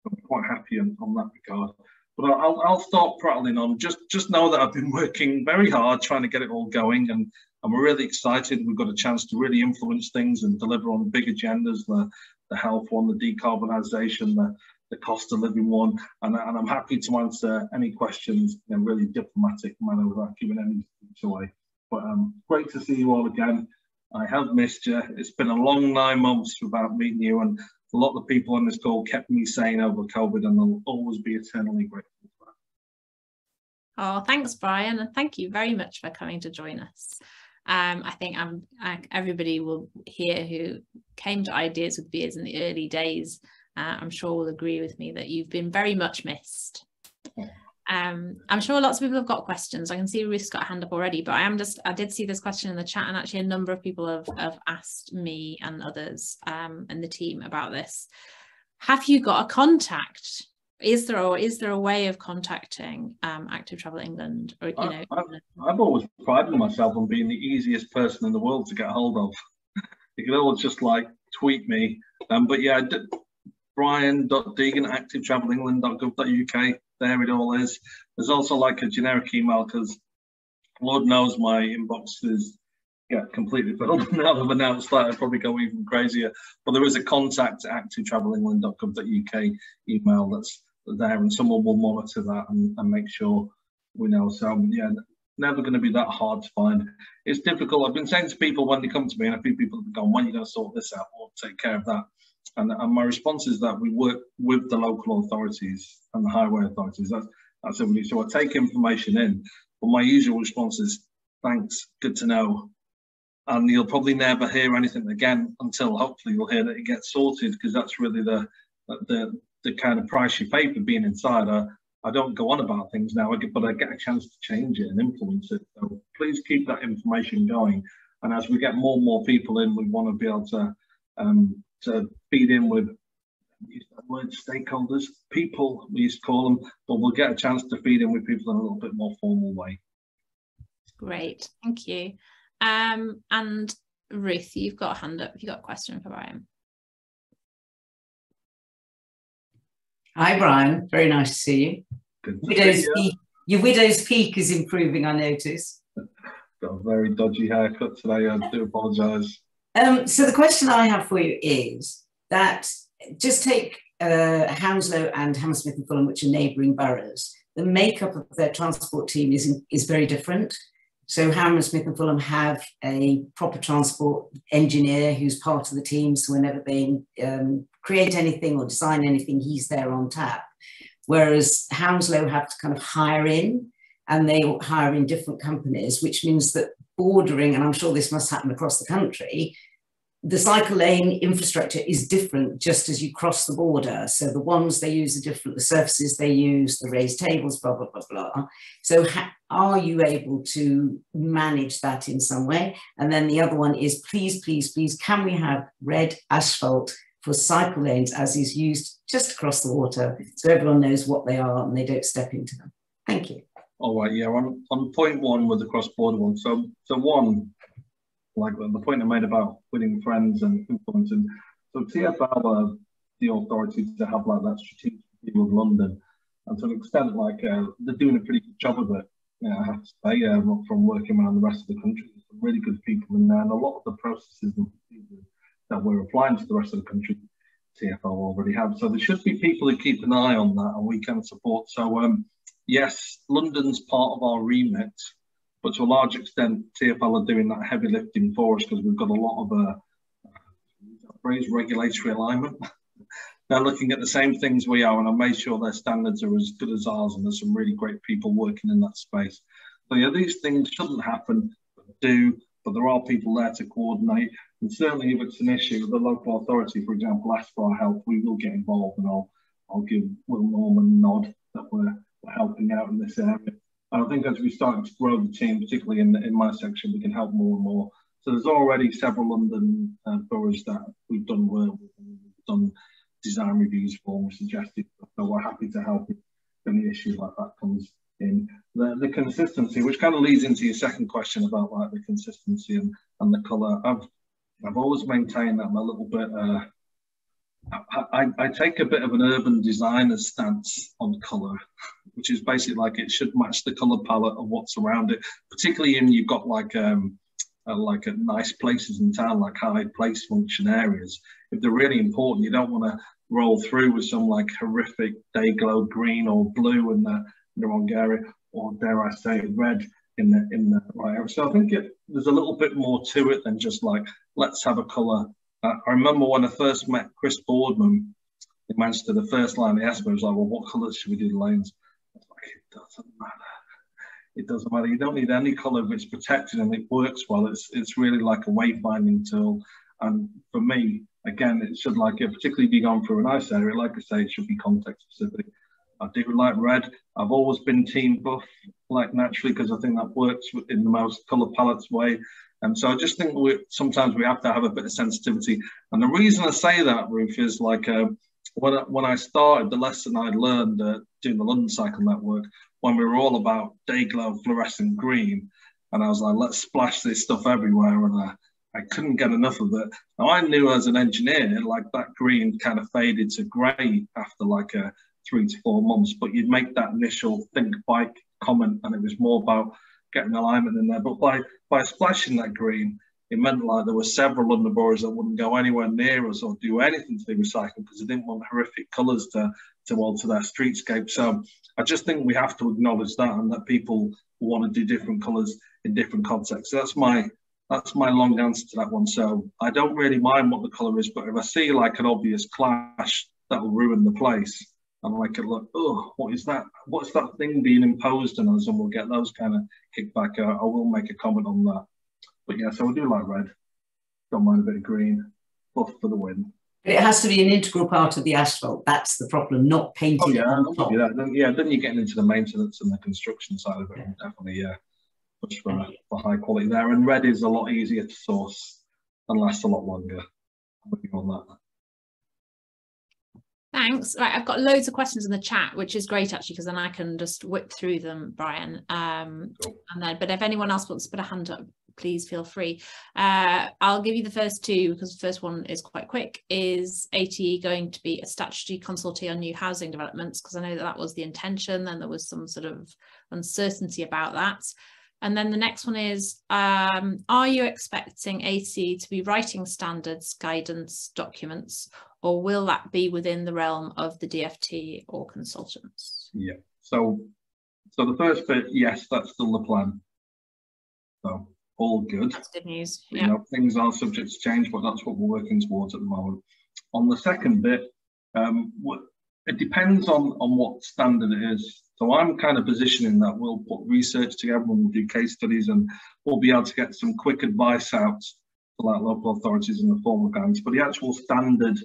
I'm quite happy on that regard. But I'll stop prattling on. Just know that I've been working very hard trying to get it all going, and we're really excited. We've got a chance to really influence things and deliver on the big agendas, the health one, the decarbonisation, the cost of living one, and I'm happy to answer any questions in a really diplomatic manner without giving any speech away. But great to see you all again. I have missed you. It's been a long 9 months without meeting you, and a lot of people on this call kept me sane over COVID, and I'll always be eternally grateful for that. Oh, thanks, Brian, and thank you very much for coming to join us. I think everybody will here who came to Ideas with Beers in the early days, I'm sure will agree with me that you've been very much missed. I'm sure lots of people have got questions. I can see Ruth's got a hand up already, but I did see this question in the chat, and actually a number of people have asked me and others and the team about this. Have you got a contact? Is there a way of contacting Active Travel England? Or, I've always prided myself on being the easiest person in the world to get hold of. You can always just like tweet me. But yeah, Brian.Deegan at activetravelengland.gov.uk. There it all is. There's also like a generic email, because Lord knows my inbox is completely filled. Now they've announced that, I'd probably go even crazier. But there is a contact at activetravelengland.gov.uk email that's there, and someone will monitor that and make sure we know. So yeah, never going to be that hard to find. It's difficult. I've been saying to people when they come to me, and a few people have gone, when are you going to sort this out or take care of that? And my response is that we work with the local authorities and the highway authorities. That's everybody. So I take information in, but my usual response is, thanks, good to know. And you'll probably never hear anything again until hopefully you'll hear that it gets sorted, because that's really the kind of price you pay for being inside. I don't go on about things now, but I get a chance to change it and influence it. So please keep that information going. And as we get more and more people in, we want to be able to feed in with, use that word, stakeholders, people we used to call them, but we'll get a chance to feed in with people in a little bit more formal way. Great, thank you. And Ruth, you've got a hand up. Have you got a question for Brian? Hi, Brian. Very nice to see you. Your widow's peak is improving, I notice. Got a very dodgy haircut today. I do apologise. So the question I have for you is that, just take Hounslow and Hammersmith and Fulham, which are neighbouring boroughs. The makeup of their transport team is very different. So Hammersmith and Fulham have a proper transport engineer who's part of the team, so whenever they create anything or design anything, he's there on tap. Whereas Hounslow have to kind of hire in, and they hire in different companies, which means that bordering, and I'm sure this must happen across the country, the cycle lane infrastructure is different just as you cross the border. So the ones they use are different, the surfaces they use, the raised tables, blah, blah, blah, blah. So are you able to manage that in some way? And then the other one is, please, please, please, can we have red asphalt for cycle lanes as is used just across the water, so everyone knows what they are and they don't step into them? Thank you. All right, yeah, on point one with the cross-border one. So one, like the point I made about winning friends and influencing. So TfL are the authority to have like that strategic view of London, and to an extent, like they're doing a pretty good job of it. Yeah, I have to say, from working around the rest of the country, there's some really good people in there, and a lot of the processes and procedures that we're applying to the rest of the country, TfL already have. So there should be people who keep an eye on that, and we can support. So yes, London's part of our remit, but to a large extent, TfL are doing that heavy lifting for us, because we've got a lot of regulatory alignment. They're looking at the same things we are, and I've made sure their standards are as good as ours, and there's some really great people working in that space. So yeah, these things shouldn't happen, but do, but there are people there to coordinate. And certainly if it's an issue, the local authority, for example, asks for our help, we will get involved, and I'll give Will Norman a nod that we're helping out in this area. And I think as we start to grow the team, particularly in my section, we can help more and more. So there's already several London boroughs that we've done work with, and we've done design reviews for, and we suggested, so we're happy to help if any issue like that comes in. The consistency, which kind of leads into your second question about like the consistency and the colour. I've always maintained that I'm a little bit, I take a bit of an urban designer stance on colour, which is basically like it should match the colour palette of what's around it, particularly in you've got like nice places in town, like high place function areas. If they're really important, you don't want to roll through with some like horrific day glow green or blue in the wrong area, or dare I say red in the right area. So I think there's a little bit more to it than just like, let's have a colour. I remember when I first met Chris Boardman in Manchester, the first line he asked me was like, well, what colours should we do the lanes? I was like, it doesn't matter. It doesn't matter. You don't need any colour if it's protected and it works well. It's really like a wayfinding tool. And for me, again, it should like it, particularly be gone through a nice area. Like I say, it should be context specific. I do like red. I've always been team buff, like naturally, because I think that works in the most colour palettes way. And so I just think sometimes we have to have a bit of sensitivity. And the reason I say that, Ruth, is like when I started, the lesson I'd learned doing the London Cycle Network, when we were all about day glow fluorescent green, and I was like, let's splash this stuff everywhere, and I couldn't get enough of it. Now I knew as an engineer, like that green kind of faded to grey after like 3 to 4 months, but you'd make that initial think bike comment, and it was more about getting alignment in there. But by splashing that green, it meant like there were several London boroughs that wouldn't go anywhere near us or do anything to do recycling because they didn't want horrific colours to alter their streetscape. So I just think we have to acknowledge that, and that people want to do different colours in different contexts. So that's my long answer to that one. So I don't really mind what the colour is, but if I see like an obvious clash that will ruin the place, I'm like, look, oh, what is that? What's that thing being imposed on us? And we'll get those kind of kickback. I will make a comment on that. But yeah, so I do like red. Don't mind a bit of green. Buff for the win. But it has to be an integral part of the asphalt. That's the problem, not painting it on top. Then you're getting into the maintenance and the construction side of it. Yeah. Definitely, push for high quality there. And red is a lot easier to source and lasts a lot longer. I'm working on that. Thanks. Right, I've got loads of questions in the chat, which is great actually, because then I can just whip through them, Brian. But if anyone else wants to put a hand up, please feel free. I'll give you the first two because the first one is quite quick. Is ATE going to be a statutory consultee on new housing developments? Because I know that was the intention, then there was some sort of uncertainty about that. And then the next one is, are you expecting ATE to be writing standards guidance documents, or will that be within the realm of the DFT or consultants? Yeah, so the first bit, yes, that's still the plan. So all good. That's good news. You know, things are subject to change, but that's what we're working towards at the moment. On the second bit, it depends on what standard it is. So I'm kind of positioning that we'll put research together and we'll do case studies, and we'll be able to get some quick advice out to like local authorities in the form of guidance. But the actual standard,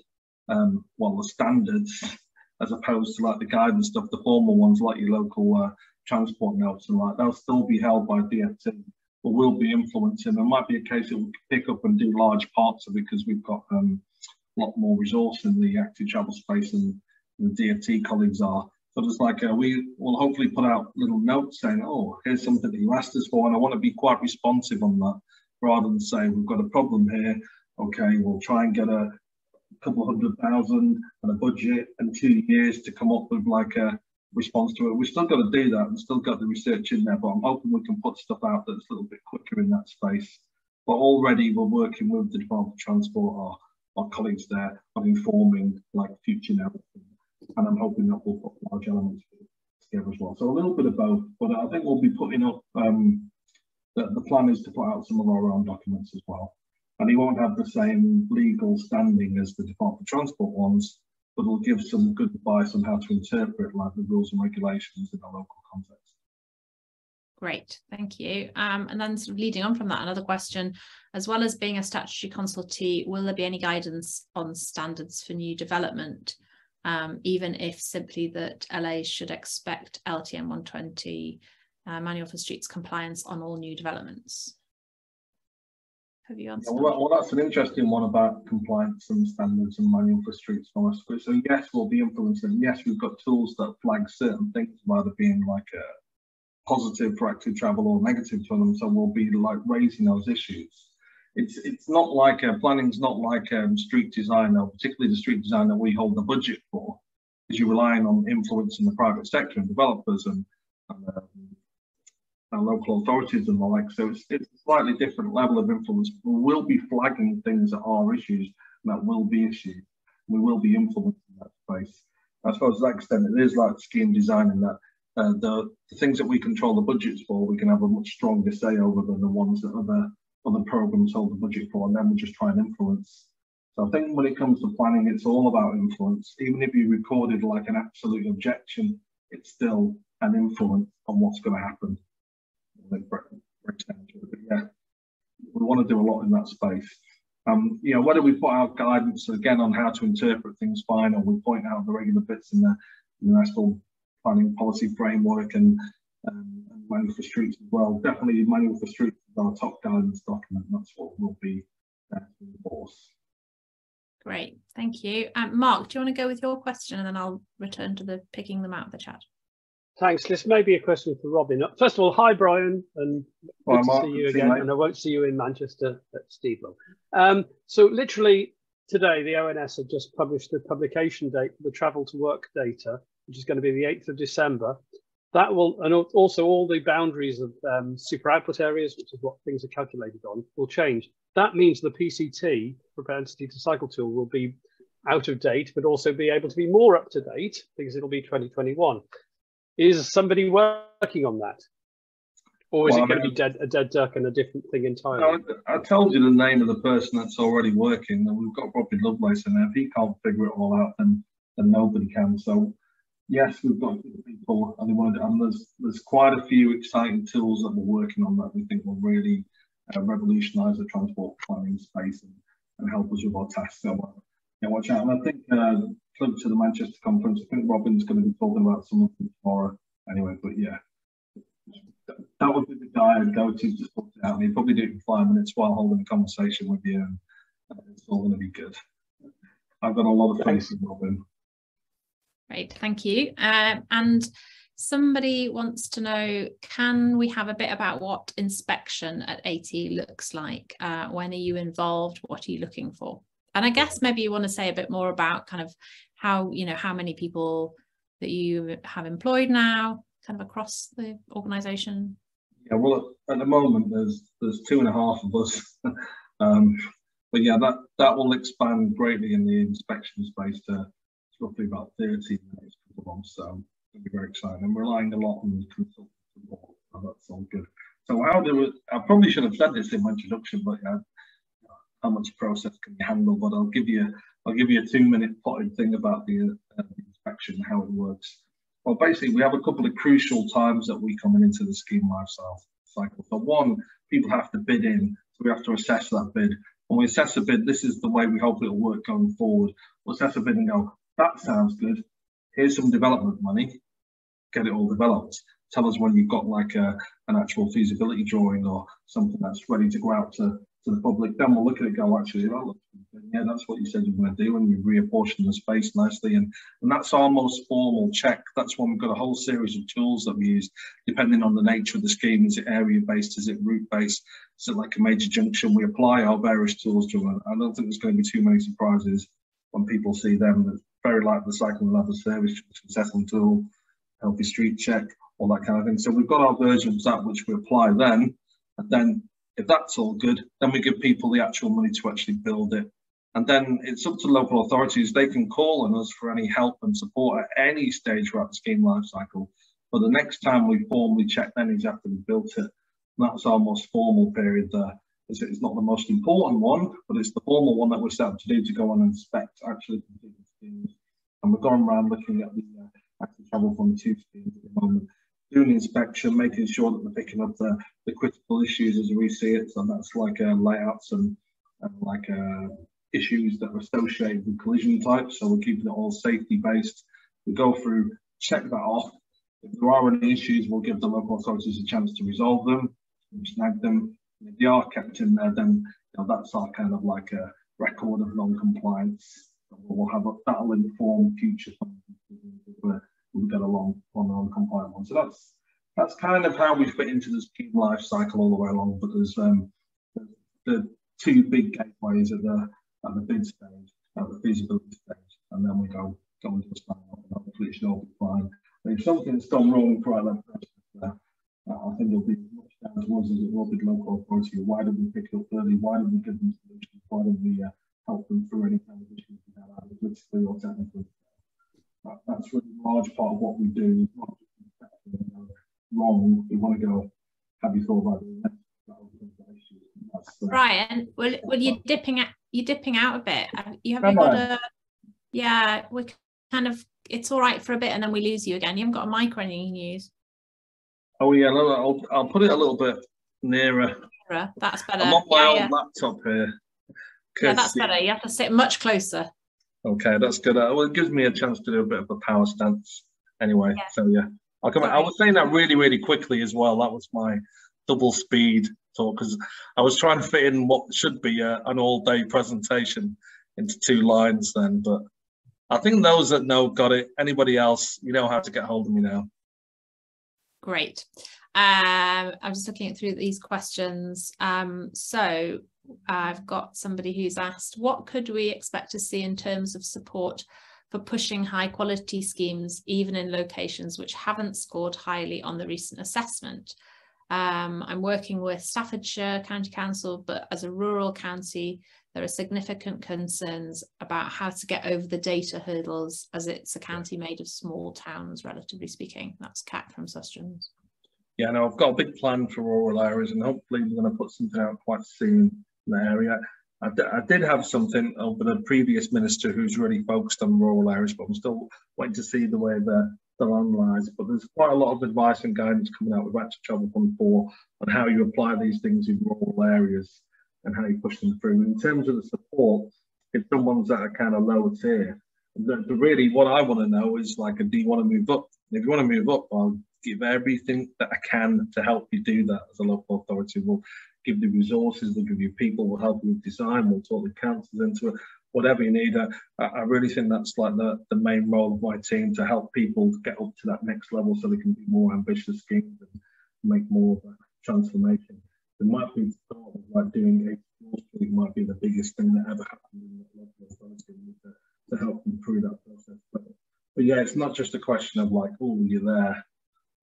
the standards, as opposed to like the guidance stuff, the formal ones like your local transport notes and like, they'll still be held by DFT, but will be influencing. There might be a case that we can pick up and do large parts of it because we've got a lot more resource in the active travel space than the DFT colleagues are. So just like we will hopefully put out little notes saying, oh, here's something that you asked us for, and I want to be quite responsive on that, rather than say we've got a problem here. Okay, we'll try and get a couple of 100,000 and a budget and 2 years to come up with like a response to it. We've still got to do that. We've still got the research in there, but I'm hoping we can put stuff out that's a little bit quicker in that space. But already we're working with the Department of Transport, our colleagues there, on informing like future narrative. And I'm hoping that we'll put large elements together as well. So a little bit of both, but I think we'll be putting up, the plan is to put out some of our own documents as well. And he won't have the same legal standing as the Department of Transport ones, but it'll give some good advice on how to interpret like the rules and regulations in a local context. Great, thank you. And then sort of leading on from that, another question, as well as being a statutory consultee, will there be any guidance on standards for new development? Even if simply that LA should expect LTM 120 manual for streets compliance on all new developments? Have you answered? Yeah, well, that's an interesting one about compliance and standards and manual for streets. So yes, we'll be influencing. Yes, we've got tools that flag certain things, either being like a positive for active travel or negative to them. So we'll be like raising those issues. It's not like planning's not like street design, or particularly the street design that we hold the budget for, because you're relying on influence in the private sector and developers and local authorities and the like. So it's a slightly different level of influence. We will be flagging things that are issues and that will be issues. We will be influencing that space. I suppose to that extent it is like scheme design in that the things that we control the budgets for, we can have a much stronger say over than the ones that other programs hold the budget for, and then we just try and influence. So I think when it comes to planning, it's all about influence. Even if you recorded like an absolute objection, it's still an influence on what's going to happen. But yeah, we want to do a lot in that space. You know, whether we put out guidance again on how to interpret things fine, or we point out the regular bits in the national planning policy framework and manual for streets as well. Definitely manual for streets is our top guidance document. That's what we'll be enforce. Great, thank you. Mark, do you want to go with your question, and then I'll return to the picking them out of the chat? Thanks. This may be a question for Robin. First of all, hi Brian, and good to see you again. And I won't see you in Manchester at Stevedore. So literally today, the ONS have just published the publication date for the travel to work data, which is going to be the 8th of December. That will, and also all the boundaries of super output areas, which is what things are calculated on, will change. That means the PCT, propensity to cycle tool, will be out of date, but also be able to be more up to date because it'll be 2021. Is somebody working on that? Or is it going to be a dead duck and a different thing entirely? No, I told you the name of the person that's already working, and we've got Robbie Lovelace in there. If he can't figure it all out, then nobody can. So yes, we've got people, and they want to, and there's quite a few exciting tools that we're working on that we think will really revolutionise the transport planning space and help us with our tasks. So yeah, watch out. And I think club to the Manchester conference, I think Robin's going to be talking about some of them tomorrow anyway, but yeah, that would be the guy I'd go to just sort it out. He'd probably do it in 5 minutes while holding a conversation with you, and it's all going to be good. I've got a lot of faith in Robin. Great, thank you. And somebody wants to know, can we have a bit about what inspection at AT looks like? When are you involved? What are you looking for? And I guess maybe you want to say a bit more about kind of how, you know, how many people that you have employed now, kind of across the organisation. Yeah, well, at the moment there's 2.5 of us, but yeah, that will expand greatly in the inspection space to roughly about 30 in the next couple of months. So it'll be very exciting. I'm relying a lot on consultants support. So that's all good. So I probably should have said this in my introduction, but yeah, how much process can you handle? But I'll give you a 2-minute potted thing about the inspection, how it works. Well, basically, we have a couple of crucial times that we come into the scheme life cycle. So one, people have to bid in, so we have to assess that bid. When we assess a bid, this is the way we hope it'll work going forward. We'll assess a bid and go, that sounds good. Here's some development money. Get it all developed. Tell us when you've got like an actual feasibility drawing or something that's ready to go out to the public. Then we'll look at it and go, actually, yeah, that's what you said you were going to do, and you reapportion the space nicely. And that's our most formal check. That's when we've got a whole series of tools that we use, depending on the nature of the scheme. Is it area-based? Is it route-based? Is it like a major junction? We apply our various tools to it. I don't think there's going to be too many surprises when people see them. It's very like the cycling level service assessment tool, healthy street check, all that kind of thing. So we've got our version of that which we apply then, and then if that's all good, then we give people the actual money to actually build it. And then it's up to local authorities. They can call on us for any help and support at any stage throughout the scheme life cycle. But the next time we formally check them is after we built it. And that's our most formal period there. It's not the most important one, but it's the formal one that we're set up to do, to go on and inspect actually completed schemes. And we're going around looking at the Active Travel Fund 2 schemes at the moment, doing the inspection, making sure that they're picking up the critical issues as we see it. So that's like layouts and like issues that are associated with collision types. So we're keeping it all safety based. We go through, check that off. If there are any issues, we'll give the local authorities a chance to resolve them, snag them. And if they are kept in there, then that's our kind of like a record of non-compliance. We'll have that'll inform future plans we get along on the non-compliant one. So that's kind of how we fit into the scheme life cycle all the way along. But there's the two big gateways at the bid stage, at the feasibility stage, and then we go into the sign off, and hopefully it should all be fine. But if something's gone wrong throughout that process, I think it'll be as much down to us as it will be the local authority. Why did we pick it up early? Why did we give them solutions? Why did we help them through any kind of issues we had, either politically or technically? That's really a large part of what we do. It's not just wrong. We want to go, have you thought about it? Brian, well, you're dipping out a bit. You haven't got a, yeah, we kind of, it's all right for a bit and then we lose you again. You haven't got a mic or anything you can use. Oh yeah, no, I'll put it a little bit nearer. That's better. I'm on my old laptop here. Yeah, that's better. You have to sit much closer. Okay, that's good. Well, it gives me a chance to do a bit of a power stance anyway. Yeah. So yeah, I'll come. I was saying that really, really quickly as well. That was my double speed talk because I was trying to fit in what should be an all-day presentation into 2 lines then. But I think those that know got it. Anybody else, you know how to get hold of me now. Great. I'm just looking through these questions. So I've got somebody who's asked, what could we expect to see in terms of support for pushing high quality schemes, even in locations which haven't scored highly on the recent assessment? I'm working with Staffordshire County Council, but as a rural county, there are significant concerns about how to get over the data hurdles, as it's a county made of small towns, relatively speaking. That's Kat from Sustrans. Yeah, no, I've got a big plan for rural areas, and hopefully we're going to put something out quite soon in the area. I did have something over the previous minister who's really focused on rural areas, but I'm still waiting to see the way the land lies. But there's quite a lot of advice and guidance coming out with Active Travel Fund 4 on how you apply these things in rural areas and how you push them through. In terms of the support, if someone's at a kind of lower tier, really what I want to know is like, do you want to move up? And if you want to move up, I'll give everything that I can to help you do that as a local authority. We'll give the resources, we'll give you people, we'll help you with design, we'll talk the councils into it, whatever you need. I really think that's like the main role of my team, to help people get up to that next level so they can do more ambitious schemes and make more of a transformation. It might be like doing a school street might be the biggest thing that ever happened in the local authority to help them through that process. But yeah, it's not just a question of like, oh, you're there.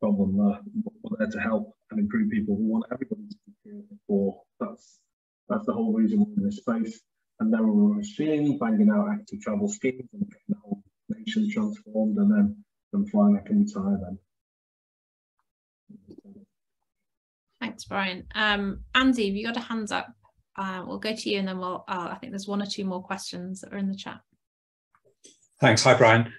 Problem, we're there to help and improve people. We want everybody to be here for. That's the whole reason we're in this space. And then we're on a machine banging out active travel schemes and getting the whole nation transformed, and then flying back in retire then. Thanks, Brian. Andy, have you got a hands up? We'll go to you, and then I think there's 1 or 2 more questions that are in the chat. Thanks. Hi, Brian.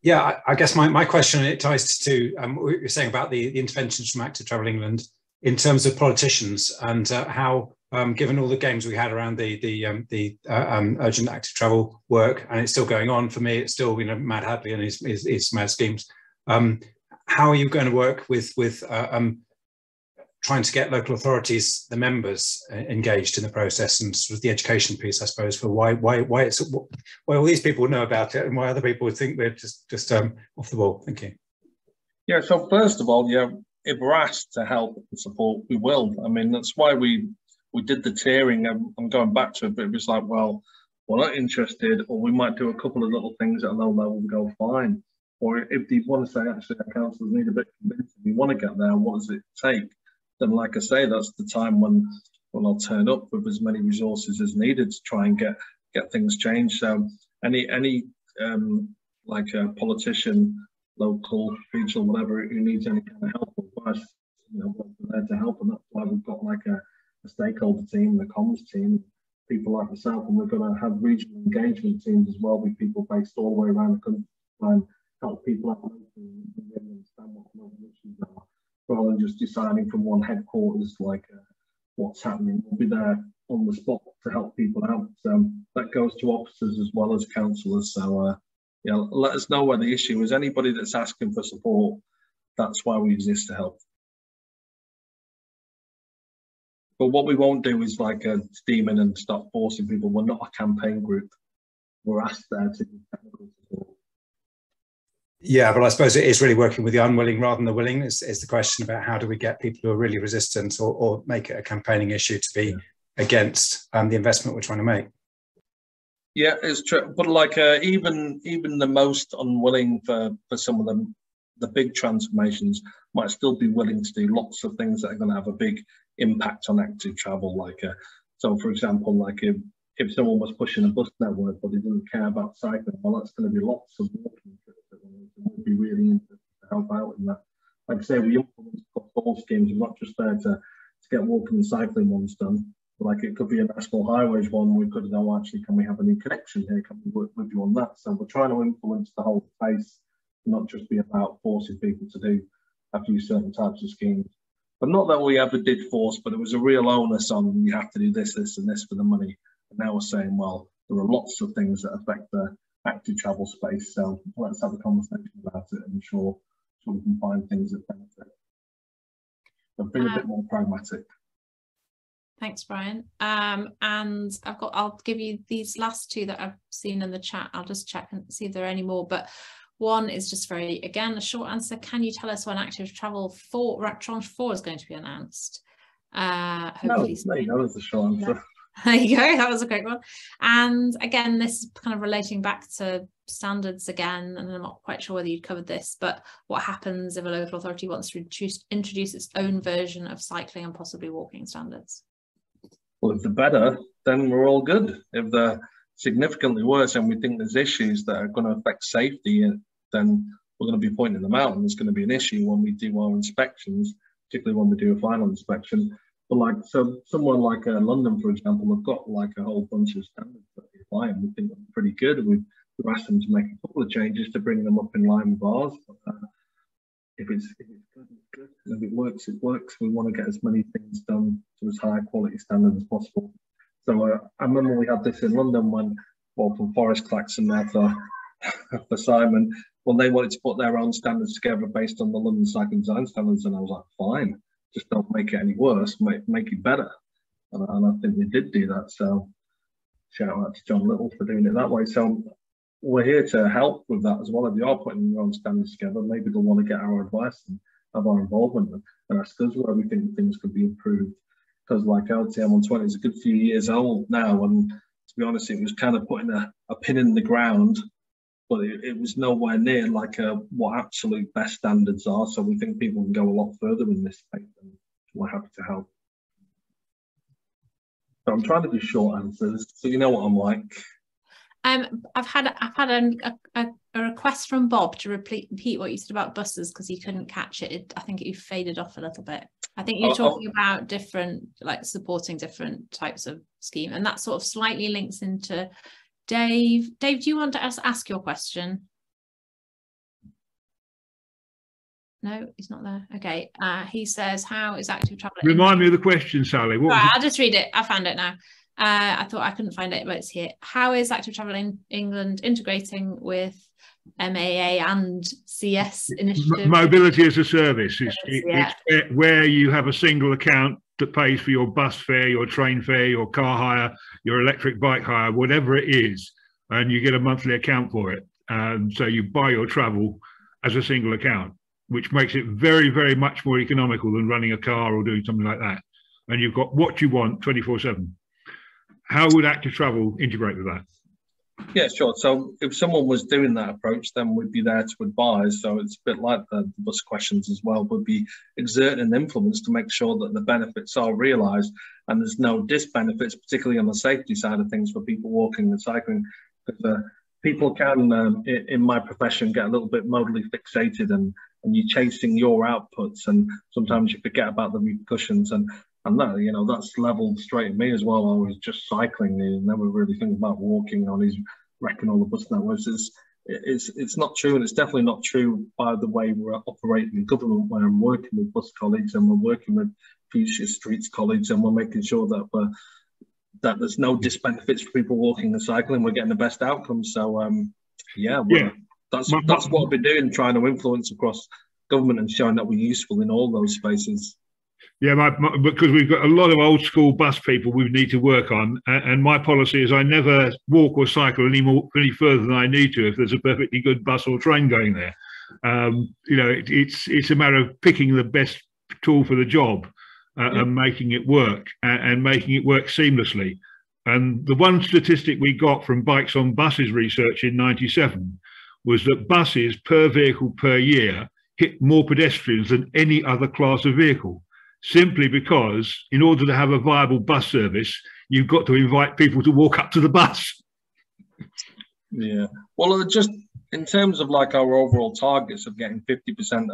Yeah, I guess my question, it ties to what you're saying about the interventions from Active Travel England in terms of politicians, and how, given all the games we had around the urgent active travel work, and it's still going on for me, it's still, Matt Hadley and his mad schemes. How are you going to work with trying to get local authorities, the members, engaged in the process, and sort of the education piece, I suppose, for why all these people know about it and why other people would think we're just off the ball? Thank you. Yeah, so first of all, yeah, if we're asked to help and support, we will. I mean, that's why we did the tiering. I'm going back to it, but it was like, well, we're not interested, or we might do a couple of little things at a low level and go fine. Or if you want to say, actually, our councils need a bit of convincing, we want to get there, what does it take? Then, like I say, that's the time when I'll turn up with as many resources as needed to try and get things changed. So any like a politician, local, regional, whatever, who needs any kind of help or advice, we're there to help. And that's why we've got like a stakeholder team, a comms team, people like myself, and we're going to have regional engagement teams as well, with people based all the way around the country to try and help people out and really understand what the issues are, rather than just deciding from one headquarters like what's happening. We'll be there on the spot to help people out. That goes to officers as well as councillors. So yeah, let us know where the issue is. Anybody that's asking for support, that's why we exist, to help. But what we won't do is like steam in and start forcing people. We're not a campaign group. We're asked there to do technical support. Yeah, but I suppose it is really working with the unwilling rather than the willing is the question about how do we get people who are really resistant or make it a campaigning issue to be against the investment we're trying to make. Yeah, it's true. But like even the most unwilling for some of them, the big transformations might still be willing to do lots of things that are going to have a big impact on active travel. Like, so for example, like if someone was pushing a bus network but they didn't care about cycling, well, that's going to be lots of walking trips that would be really interested to help out in that. Like I say, we implement all schemes. We're not just there to get walking and cycling ones done. Like it could be a national highways one. We could know actually, can we have a new connection here? Can we work with you on that? So we're trying to influence the whole space, not just be about forcing people to do a few certain types of schemes. But not that we ever did force, but it was a real onus on you have to do this, this, and this for the money. And now we're saying, well, there are lots of things that affect the active travel space. So let's have a conversation about it and sure we can find things that benefit. But being a bit more pragmatic. Thanks, Brian. And I'll give you these last two that I've seen in the chat. I'll just check and see if there are any more. But one is just again, a short answer. Can you tell us when active travel tranche 4 is going to be announced? Hopefully there you go, that's a short answer. There you go, that was a quick one. And again, this is kind of relating back to standards again, and I'm not quite sure whether you'd covered this, but what happens if a local authority wants to introduce its own version of cycling and possibly walking standards? Well, if they're better, then we're all good. If they're significantly worse and we think there's issues that are going to affect safety, then we're going to be pointing them out, and there's going to be an issue when we do our inspections, particularly when we do a final inspection. But like, so someone like London, for example, have got like a whole bunch of standards that they apply, and we think they're pretty good. We've asked them to make a couple of changes to bring them up in line with ours. But, if it's good, it's good. And if it works, it works. We want to get as many things done to as high quality standard as possible. So I remember we had this in London when, well, from Forest Claxon there for Simon, when they wanted to put their own standards together based on the London Cycling Design Standards, and I was like, fine, just don't make it any worse, make it better. And I think they did do that. So shout out to John Little for doing it that way. So we're here to help with that as well. If you are putting your own standards together, maybe they'll want to get our advice and have our involvement and ask us where we think things could be improved. Because like LTM 120 is a good few years old now, and to be honest, it was kind of putting a pin in the ground, but it was nowhere near like what absolute best standards are. So we think people can go a lot further in this space, and we're happy to help. So I'm trying to do short answers, so you know what I'm like. I've had a request from Bob to repeat what you said about buses because he couldn't catch it. I think you faded off a little bit. I think you're talking about different, like supporting different types of scheme, and that sort of slightly links into Dave. Dave, do you want to ask your question? No, he's not there. Okay. He says, how is active travel? Remind me of the question, Sally. Right, I'll just read it. I found it now. I thought I couldn't find it, but it's here. How is active travel in England integrating with MAA and CS initiative? Mobility as a service. It's where you have a single account that pays for your bus fare, your train fare, your car hire, your electric bike hire, whatever it is, and you get a monthly account for it. So you buy your travel as a single account, which makes it very, very much more economical than running a car or doing something like that. And you've got what you want 24/7. How would active travel integrate with that? Yeah, sure. So if someone was doing that approach, then we'd be there to advise. So it's a bit like the bus questions as well. We'd be exerting an influence to make sure that the benefits are realised and there's no disbenefits, particularly on the safety side of things for people walking and cycling. Because people can, in my profession, get a little bit modally fixated and you're chasing your outputs, and sometimes you forget about the repercussions. And that, you know, that's leveled straight at me as well. I was just cycling and never really think about walking on these wrecking all the bus networks. It's not true, and it's definitely not true by the way we're operating in government, where I'm working with bus colleagues and we're working with future streets colleagues, and we're making sure that there's no disbenefits for people walking and cycling. We're getting the best outcomes. So that's what I've been doing, trying to influence across government and showing that we're useful in all those spaces. Yeah, because we've got a lot of old school bus people we need to work on, and my policy is I never walk or cycle any further than I need to if there's a perfectly good bus or train going there. You know, it's a matter of picking the best tool for the job and making it work and making it work seamlessly. And the one statistic we got from Bikes on Buses research in '97 was that buses per vehicle per year hit more pedestrians than any other class of vehicle, simply because in order to have a viable bus service, you've got to invite people to walk up to the bus. Yeah, well, just in terms of like our overall targets of getting 50%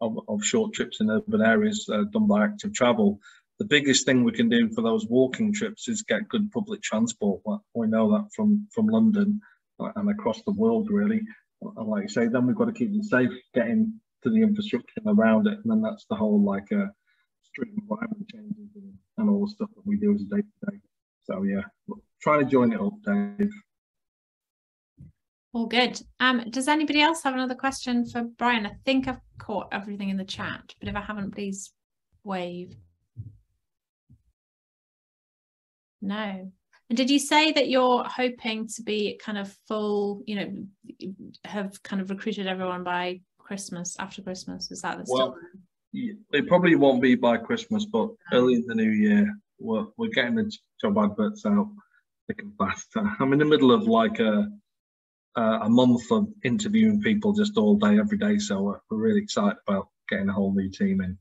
of short trips in urban areas done by active travel, the biggest thing we can do for those walking trips is get good public transport. We know that from London and across the world, really. And like you say, then we've got to keep them safe, getting to the infrastructure around it, and then that's the whole like street environment changes and all the stuff that we do as a day-to-day. So yeah, try to join it up, Dave. All good. Does anybody else have another question for Brian? I think I've caught everything in the chat, but if I haven't, please wave. No. And did you say that you're hoping to be kind of full, you know, have kind of recruited everyone by Christmas, after Christmas? Is that the still? It probably won't be by Christmas, but early in the new year, we're getting the job adverts out thick and fast. I'm in the middle of like a month of interviewing people just all day, every day. So we're really excited about getting a whole new team in.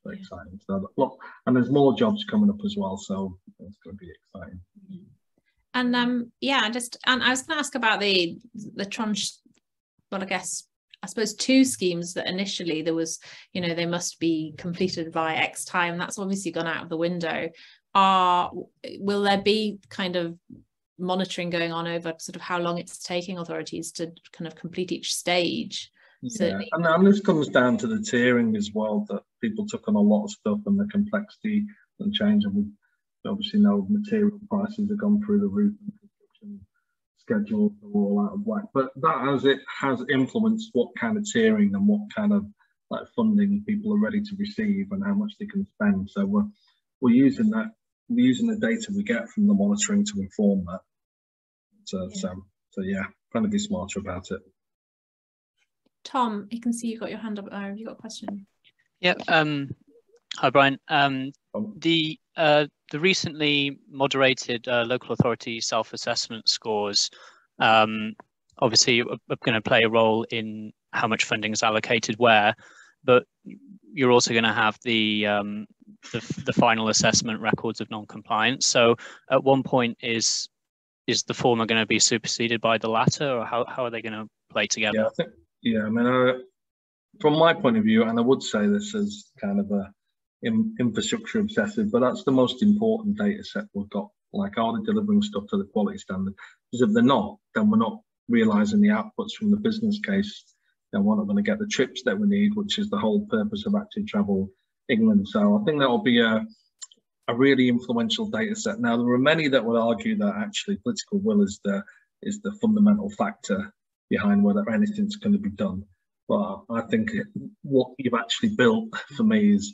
Very exciting. So look, and there's more jobs coming up as well, so it's going to be exciting. And yeah, and I was going to ask about the tranche. Well, I suppose 2 schemes that initially there was, you know, they must be completed by X time. That's obviously gone out of the window. Will there be kind of monitoring going on over sort of how long it's taking authorities to kind of complete each stage? Yeah, and this comes down to the tiering as well, that people took on a lot of stuff and the complexity and change. And we obviously know material prices have gone through the roof and construction schedules are all out of whack. But that has influenced what kind of tiering and what kind of like funding people are ready to receive and how much they can spend. So we're using that. We're using the data we get from the monitoring to inform that. So yeah, trying to be smarter about it. Tom, you can see you've got your hand up. Have you got a question? Yeah. Hi, Brian. The recently moderated local authority self-assessment scores obviously are going to play a role in how much funding is allocated where, but you're also going to have the final assessment records of non-compliance. So at one point, is the former going to be superseded by the latter, or how are they going to play together? Yeah, I mean, from my point of view, and I would say this as kind of a infrastructure obsessive, but that's the most important data set we've got. Like, are they delivering stuff to the quality standard? Because if they're not, then we're not realising the outputs from the business case. Then we're not going to get the trips that we need, which is the whole purpose of Active Travel England. So I think that will be a really influential data set. Now, there are many that would argue that actually political will is the fundamental factor behind whether anything's going to be done. But I think what you've actually built for me is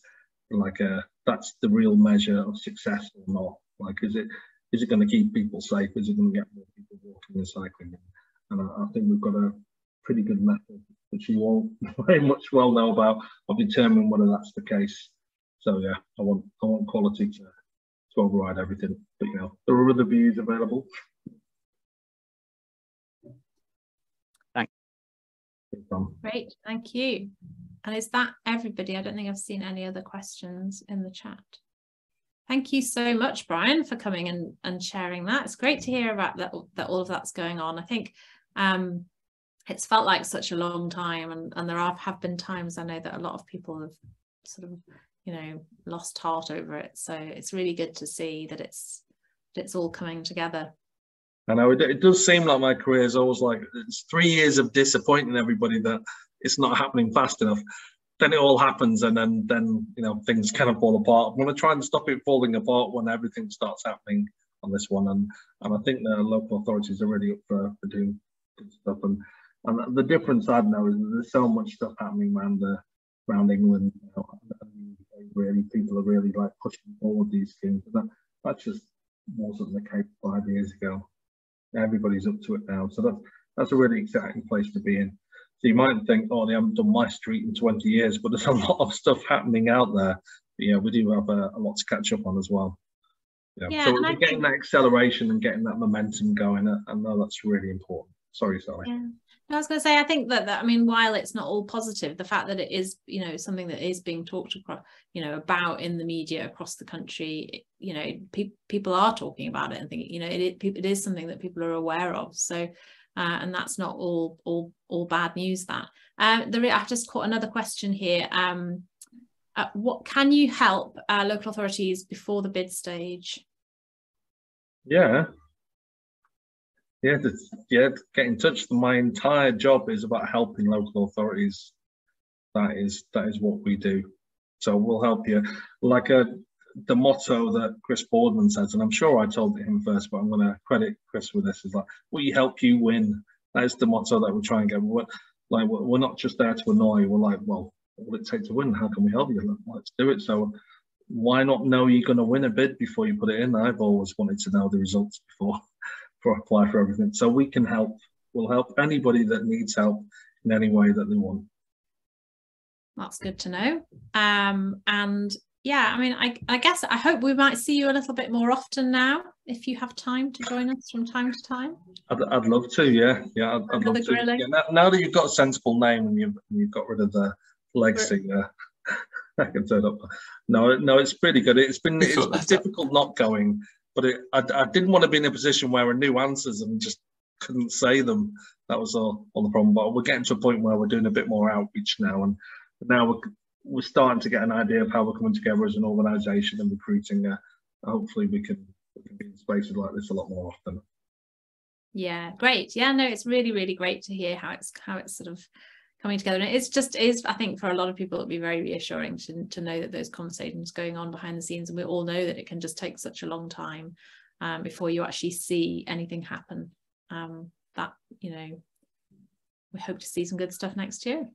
like that's the real measure of success or not. Like, is it going to keep people safe? Is it going to get more people walking and cycling? And I think we've got a pretty good method, which you all very much well know about, of determining whether that's the case. So yeah, I want quality to override everything. But you know, there are other views available. Great, thank you. And is that everybody? I don't think I've seen any other questions in the chat. Thank you so much, Brian, for coming and sharing that. It's great to hear about that all of that's going on. I think it's felt like such a long time, and there have been times I know that a lot of people have sort of, you know, lost heart over it. So it's really good to see that it's all coming together. I know it does seem like my career is always like it's 3 years of disappointing everybody that it's not happening fast enough. Then it all happens, and then you know, things kind of fall apart. I'm going to try and stop it falling apart when everything starts happening on this one, and I think the local authorities are really up for doing good stuff. And the difference I know is that there's so much stuff happening around England, you know, really people are really like pushing forward these schemes. That just wasn't the case 5 years ago. Everybody's up to it now, so that's a really exciting place to be in. So you might think, oh, they haven't done my street in 20 years, but there's a lot of stuff happening out there. But yeah, we do have a lot to catch up on as well. Yeah, so we're getting that acceleration and getting that momentum going. I know that's really important. Sorry, Sally. Yeah. I was going to say, I think that I mean, while it's not all positive, the fact that it is, you know, something that is being talked across, you know, about in the media across the country, you know, people are talking about it and thinking, you know, it is something that people are aware of. So, and that's not all bad news. That I've just caught another question here. What can you help local authorities before the bid stage? Yeah, get in touch. My entire job is about helping local authorities. That is what we do. So we'll help you. Like the motto that Chris Boardman says, and I'm sure I told him first, but I'm going to credit Chris with this, is like, we help you win. That is the motto that we try and get. We're not just there to annoy. We're like, well, what will it take to win? How can we help you? Let's do it. So why not know you're going to win a bid before you put it in? I've always wanted to know the results before I apply for everything. So we can help. We'll help anybody that needs help in any way that they want. That's good to know. And yeah, I mean, I guess I hope we might see you a little bit more often now, if you have time to join us from time to time. I'd love to, yeah. I'd love to. Yeah, now that you've got a sensible name and you've got rid of the legacy, I can turn up. No, it's pretty good. It's been difficult not going, but I didn't want to be in a position where I knew answers and just couldn't say them. That was all the problem. But we're getting to a point where we're doing a bit more outreach now, and now we're starting to get an idea of how we're coming together as an organisation and recruiting. Hopefully, we can be in spaces like this a lot more often. Yeah, great. Yeah, no, it's really, really great to hear how it's sort of coming together. And I think for a lot of people, it'll be very reassuring to know that those conversations going on behind the scenes, and we all know that it can just take such a long time before you actually see anything happen. That, you know, we hope to see some good stuff next year.